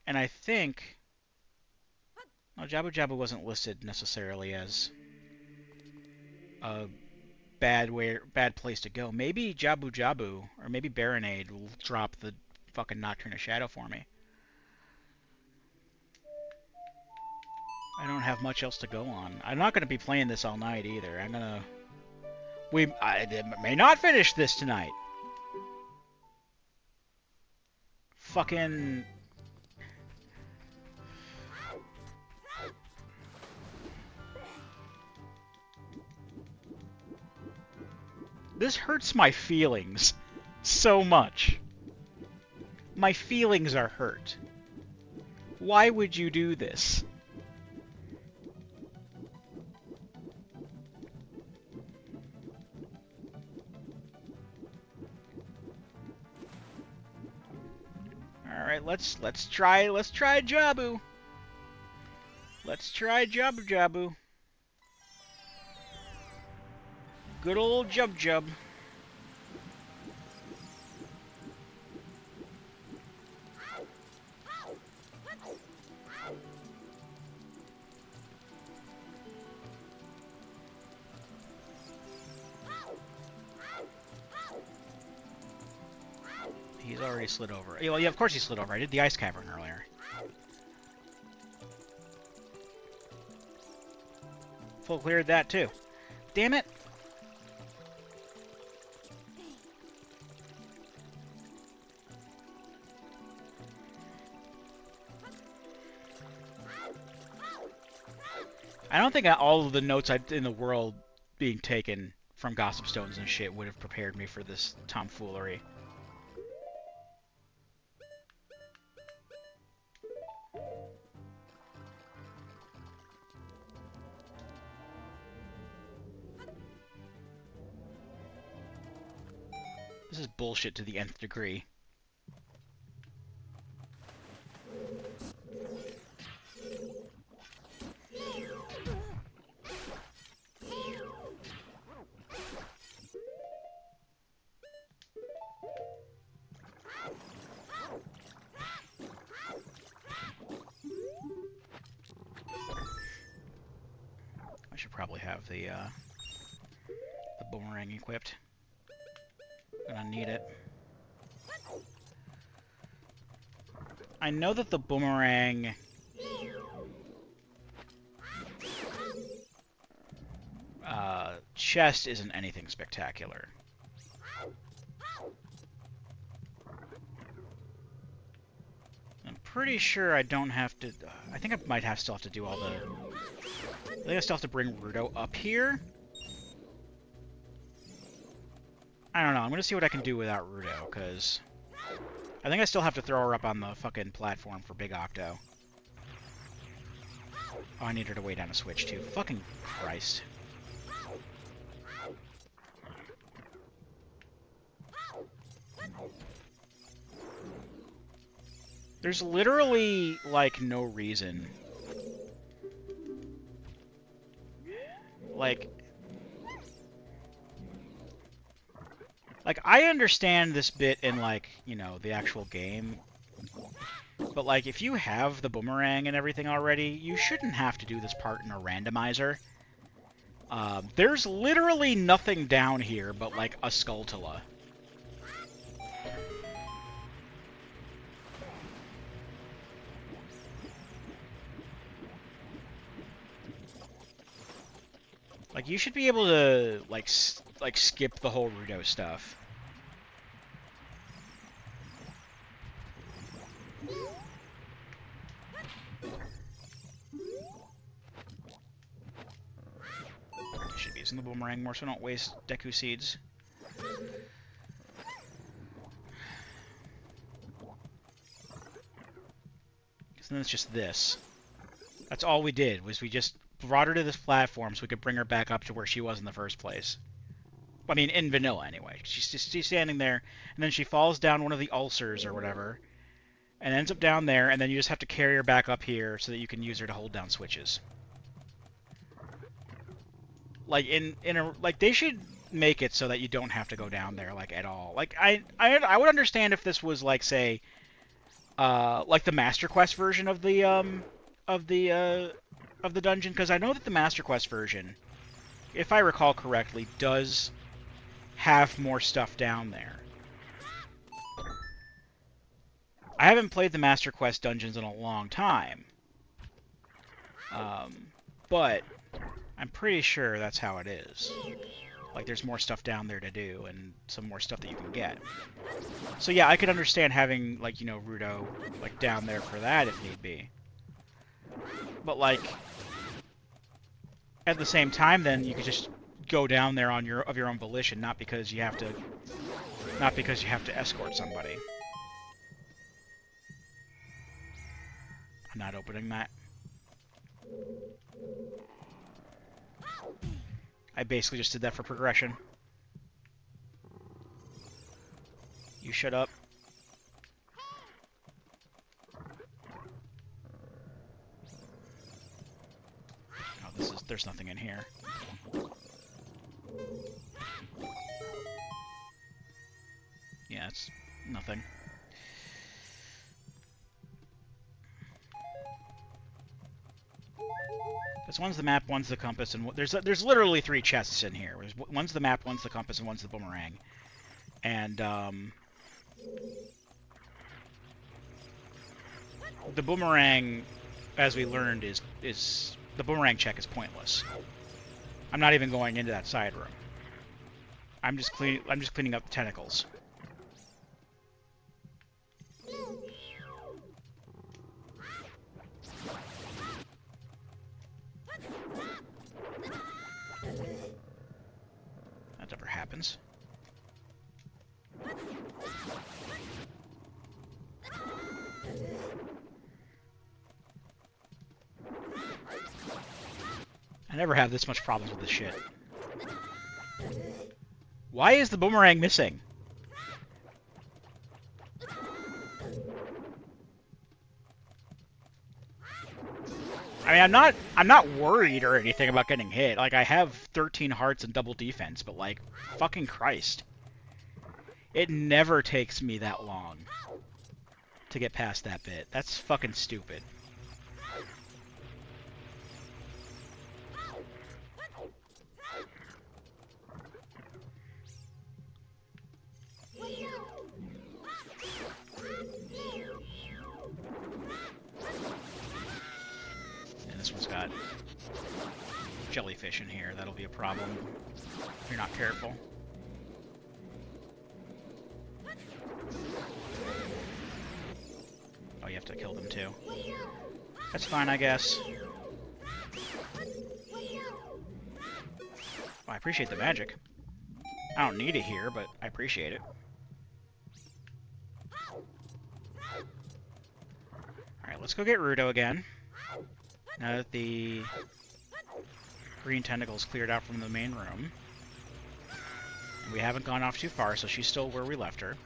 And I think... No, Jabu Jabu wasn't listed necessarily as a bad place to go. Maybe Jabu Jabu, or maybe Baronade will drop the fucking Nocturne of Shadow for me. I don't have much else to go on. I'm not going to be playing this all night either. I'm going to... I may not finish this tonight. Fucking... This hurts my feelings so much. My feelings are hurt. Why would you do this? Alright, let's try Jabu. Let's try Jabu Jabu. Good old Jub Jub. He's already slid over. Well, yeah, of course he slid over. I did the ice cavern earlier. Full cleared that too. Damn it! I don't think all of the notes in the world being taken from Gossip Stones and shit would have prepared me for this tomfoolery. This is bullshit to the nth degree. the boomerang equipped. Gonna need it. I know that the boomerang chest isn't anything spectacular. I'm pretty sure I don't have to... I think I might still have to do all the... I think I still have to bring Rudo up here. I don't know. I'm going to see what I can do without Rudo, because... I think I still have to throw her up on the fucking platform for Big Octo. Oh, I need her to weigh down a switch, too. Fucking Christ. There's literally, like, no reason. Like, I understand this bit in, like, you know, the actual game. But, like, if you have the boomerang and everything already, you shouldn't have to do this part in a randomizer. There's literally nothing down here but, like, a Skulltula. Like, you should be able to, like skip the whole Rudo stuff. Should be using the boomerang more so I don't waste Deku Seeds. Because then it's just this. That's all we did, was we just brought her to this platform so we could bring her back up to where she was in the first place. I mean, in vanilla, anyway. She's standing there, and then she falls down one of the ulcers or whatever, and ends up down there, and then you just have to carry her back up here so that you can use her to hold down switches. Like, like, they should make it so that you don't have to go down there, like, at all. Like, I would understand if this was, like, say, like the Master Quest version of the dungeon, because I know that the Master Quest version, if I recall correctly, does have more stuff down there. I haven't played the Master Quest dungeons in a long time, but I'm pretty sure that's how it is. Like, there's more stuff down there to do, and some more stuff that you can get. So yeah, I could understand having, like, you know, Rudo, like, down there for that if need be. But, like, at the same time, then, you could just go down there on your own volition, not because you have to escort somebody. I'm not opening that. I basically just did that for progression. You shut up. Oh, there's nothing in here. Yeah, it's nothing. Because one's the map, one's the compass, and there's literally 3 chests in here. One's the map, one's the compass, and one's the boomerang. And the boomerang, as we learned, is the boomerang check is pointless. I'm not even going into that side room. I'm just cleaning up the tentacles. That never happens. I never have this much problems with this shit. Why is the boomerang missing? I mean, I'm not worried or anything about getting hit. Like, I have 13 hearts and double defense, but, like, fucking Christ. It never takes me that long to get past that bit. That's fucking stupid. jellyfish in here. That'll be a problem if you're not careful. Oh, you have to kill them too. That's fine, I guess. Oh, I appreciate the magic. I don't need it here, but I appreciate it. Alright, let's go get Rando again. Now that the green tentacle's cleared out from the main room. And we haven't gone off too far, so she's still where we left her.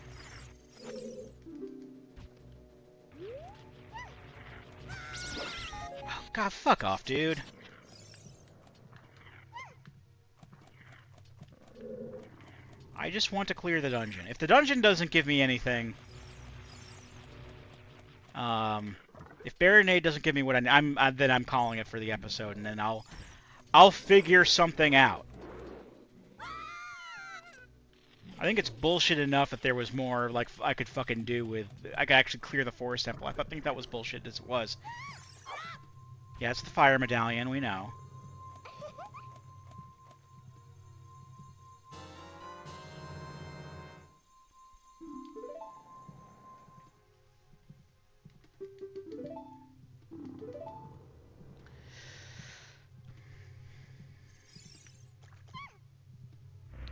Oh, God, fuck off, dude. I just want to clear the dungeon. If the dungeon doesn't give me anything... if Baronade doesn't give me what then I'm calling it for the episode, and then I'll figure something out. I think it's bullshit enough that there was more like I could fucking do with. I could actually clear the forest temple. I think that was bullshit as it was. Yeah, it's the fire medallion. We know.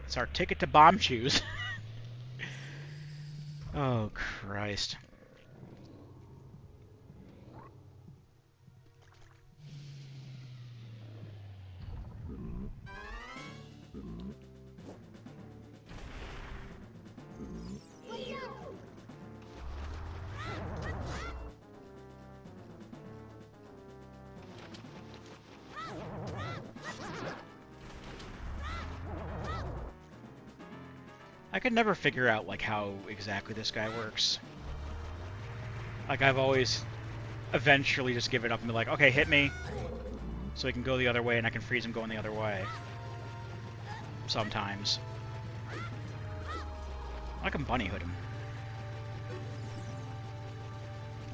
It's our ticket to Bomb Shoes. Oh, Christ. I could never figure out, like, how exactly this guy works. Like, I've always eventually just given up and be like, okay, hit me, so he can go the other way and I can freeze him going the other way. Sometimes. I can bunny hood him.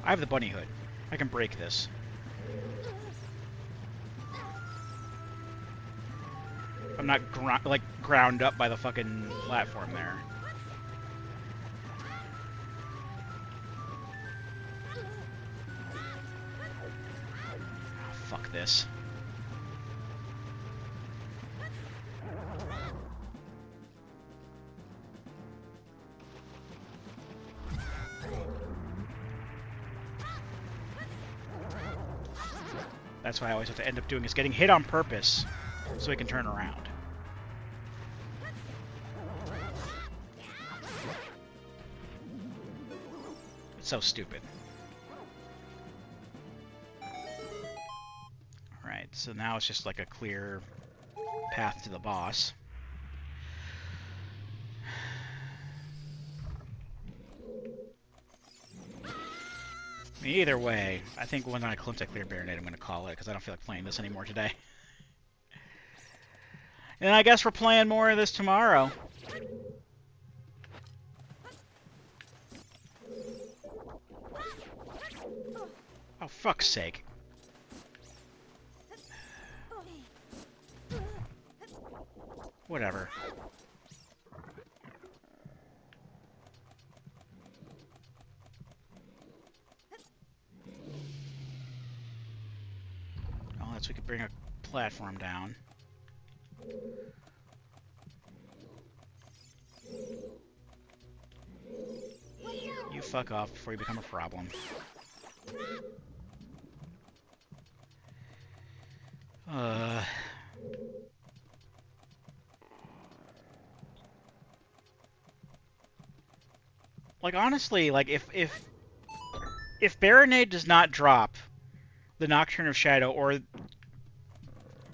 I have the bunny hood. I can break this. I'm not ground up by the fucking platform there. Oh, fuck this. That's what I always have to end up doing, is getting hit on purpose so he can turn around. It's so stupid. Alright, so now it's just like a clear path to the boss. Either way, I think once I clear Baronade, I'm going to call it, because I don't feel like playing this anymore today. And I guess we're playing more of this tomorrow. Oh, fuck's sake. Whatever. Oh, that's we could bring a platform down. You fuck off before you become a problem. Like, honestly, like, if Baronade does not drop the Nocturne of Shadow, or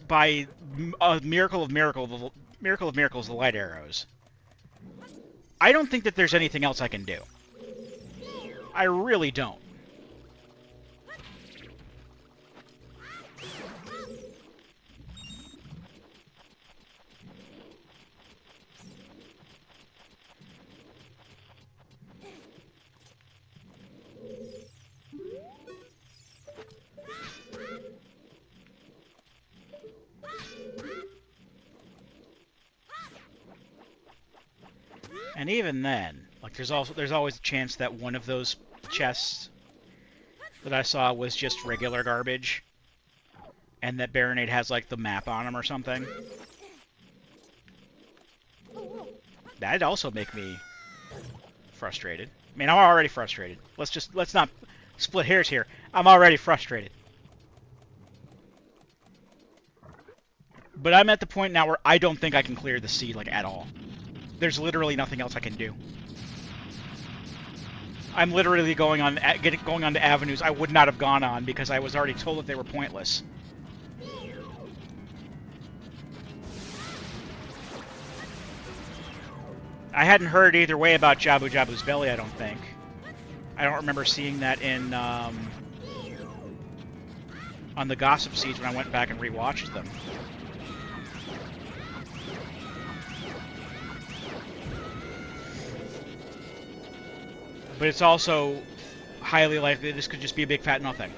by a miracle of miracles, the light arrows, I don't think that there's anything else I can do. I really don't. And even then, like there's always a chance that one of those chests that I saw was just regular garbage, and that Baronade has like the map on them or something. That'd also make me frustrated. I mean, I'm already frustrated. Let's not split hairs here. I'm already frustrated. But I'm at the point now where I don't think I can clear the seed like at all. There's literally nothing else I can do. I'm literally going on to avenues I would not have gone on because I was already told that they were pointless. I hadn't heard either way about Jabu Jabu's belly, I don't think. I don't remember seeing that in on the gossip seeds when I went back and rewatched them. But it's also highly likely this could just be a big fat nothing.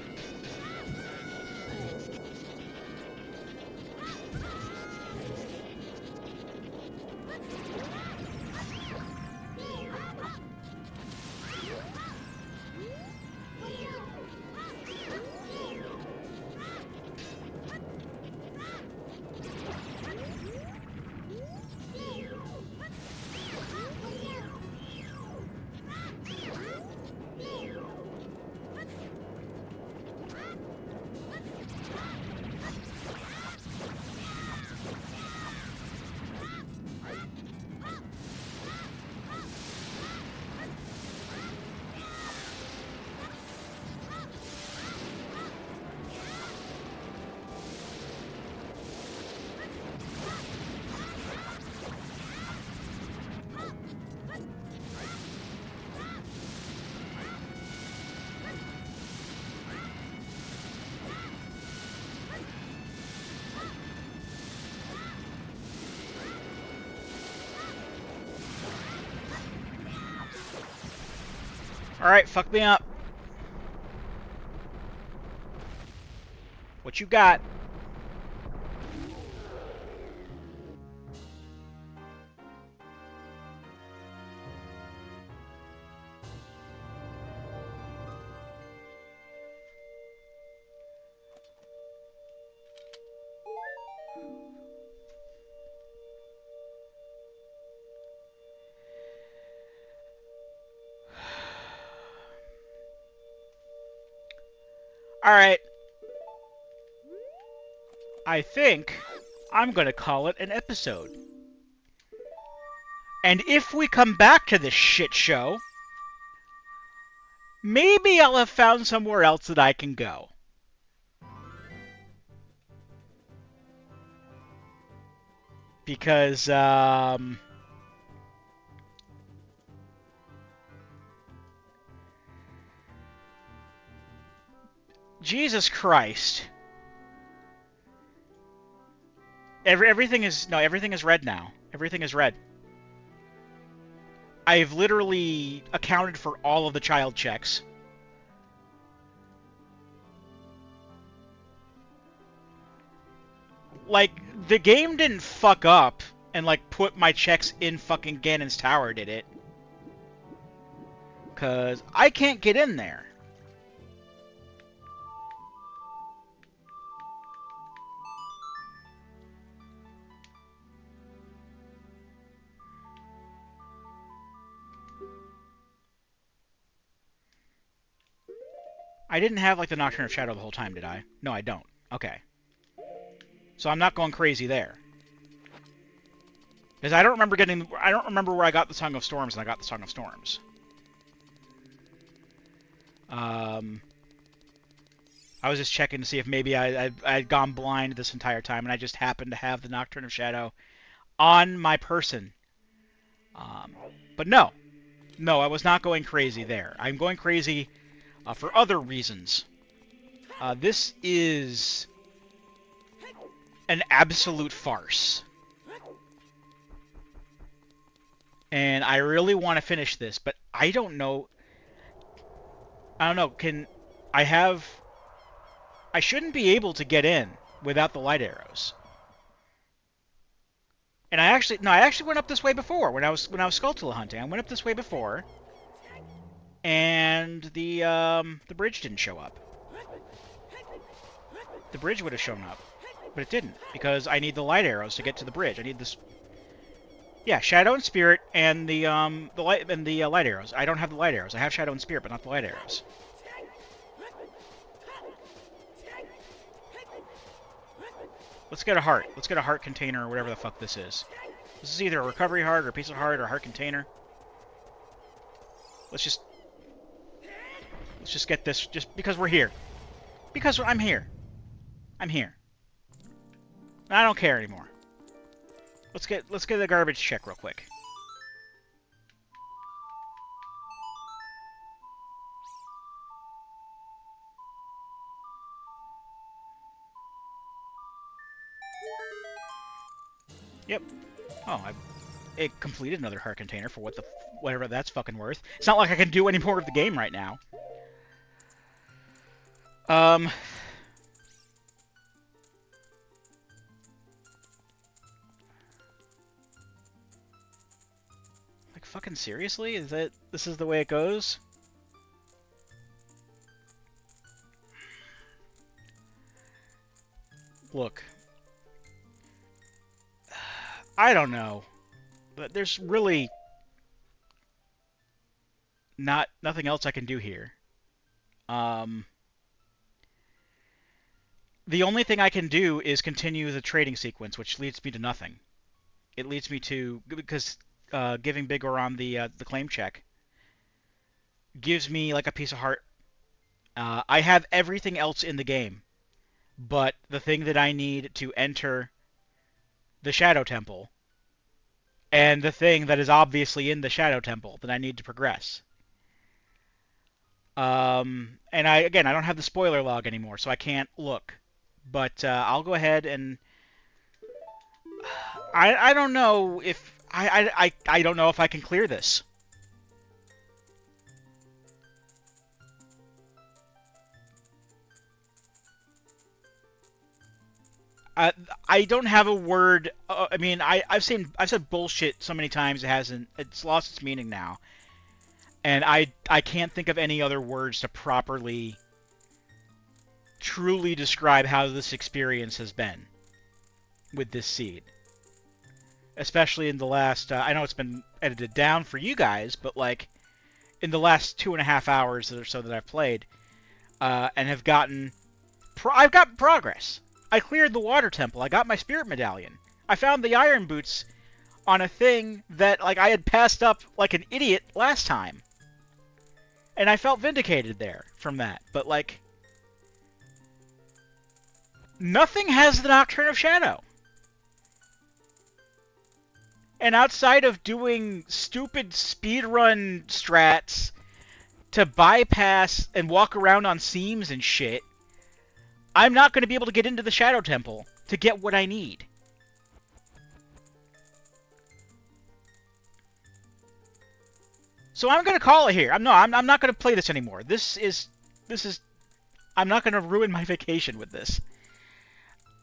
Alright, fuck me up. What you got? Alright. I think I'm going to call it an episode. And if we come back to this shit show, maybe I'll have found somewhere else that I can go. Because, Jesus Christ. Everything is red now. Everything is red. I've literally accounted for all of the child checks. Like, the game didn't fuck up and, like, put my checks in fucking Ganon's tower, did it? 'Cause I can't get in there. I didn't have, like, the Nocturne of Shadow the whole time, did I? No, I don't. Okay. So I'm not going crazy there. Because I don't remember where I got the Song of Storms, and I got the Song of Storms. I was just checking to see if maybe I'd gone blind this entire time, and I just happened to have the Nocturne of Shadow on my person. But no. No, I was not going crazy there. I'm going crazy for other reasons. This is an absolute farce. And I really want to finish this, but I don't know. I don't know. I shouldn't be able to get in without the light arrows. And I actually went up this way before when I was Skulltula hunting. I went up this way before, and the bridge didn't show up. The bridge would have shown up, but it didn't because I need the light arrows to get to the bridge. I need this. Yeah, Shadow and Spirit and the light arrows. I don't have the light arrows. I have Shadow and Spirit, but not the light arrows. Let's get a heart. Let's get a heart container or whatever the fuck this is. This is either a recovery heart or a piece of heart or a heart container. Let's just get this just because we're here. Because I'm here. I'm here. I don't care anymore. Let's get a garbage check real quick. Yep. Oh, it completed another heart container for whatever that's fucking worth. It's not like I can do any more of the game right now. Like fucking seriously? This is the way it goes? Look. I don't know. But there's really nothing else I can do here. The only thing I can do is continue the trading sequence, which leads me to nothing. It leads me to because giving Big Oran the claim check gives me like a piece of heart. I have everything else in the game, but the thing that I need to enter the Shadow Temple, and the thing that is obviously in the Shadow Temple that I need to progress. And I don't have the spoiler log anymore, so I can't look. But I'll go ahead and I don't know if I don't know if I can clear this. I don't have a word. I mean, I've said bullshit so many times it's lost its meaning now, and I can't think of any other words to properly, truly describe how this experience has been with this seed. Especially in the last, I know it's been edited down for you guys, but like in the last 2.5 hours or so that I've played, and have gotten, I've got progress. I cleared the water temple. I got my spirit medallion. I found the iron boots on a thing that like I had passed up like an idiot last time. And I felt vindicated there from that. But like nothing has the Nocturne of Shadow. And outside of doing stupid speedrun strats to bypass and walk around on seams and shit, I'm not going to be able to get into the Shadow Temple to get what I need. So I'm going to call it here. I'm not going to play this anymore. This is I'm not going to ruin my vacation with this.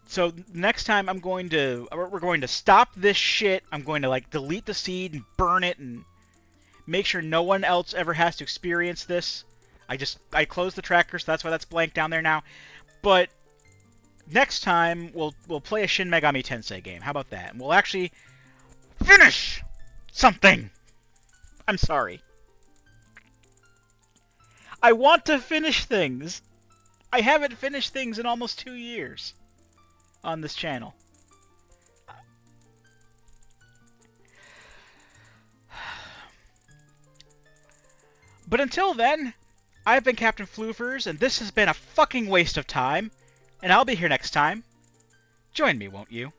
So next time we're going to stop this shit. I'm going to like delete the seed and burn it and make sure no one else ever has to experience this. I closed the tracker, so that's why that's blank down there now. But next time, we'll play a Shin Megami Tensei game. How about that? And we'll actually finish something! I'm sorry. I want to finish things! I haven't finished things in almost 2 years on this channel. But until then, I've been Captain Floofers, and this has been a fucking waste of time, and I'll be here next time. Join me, won't you?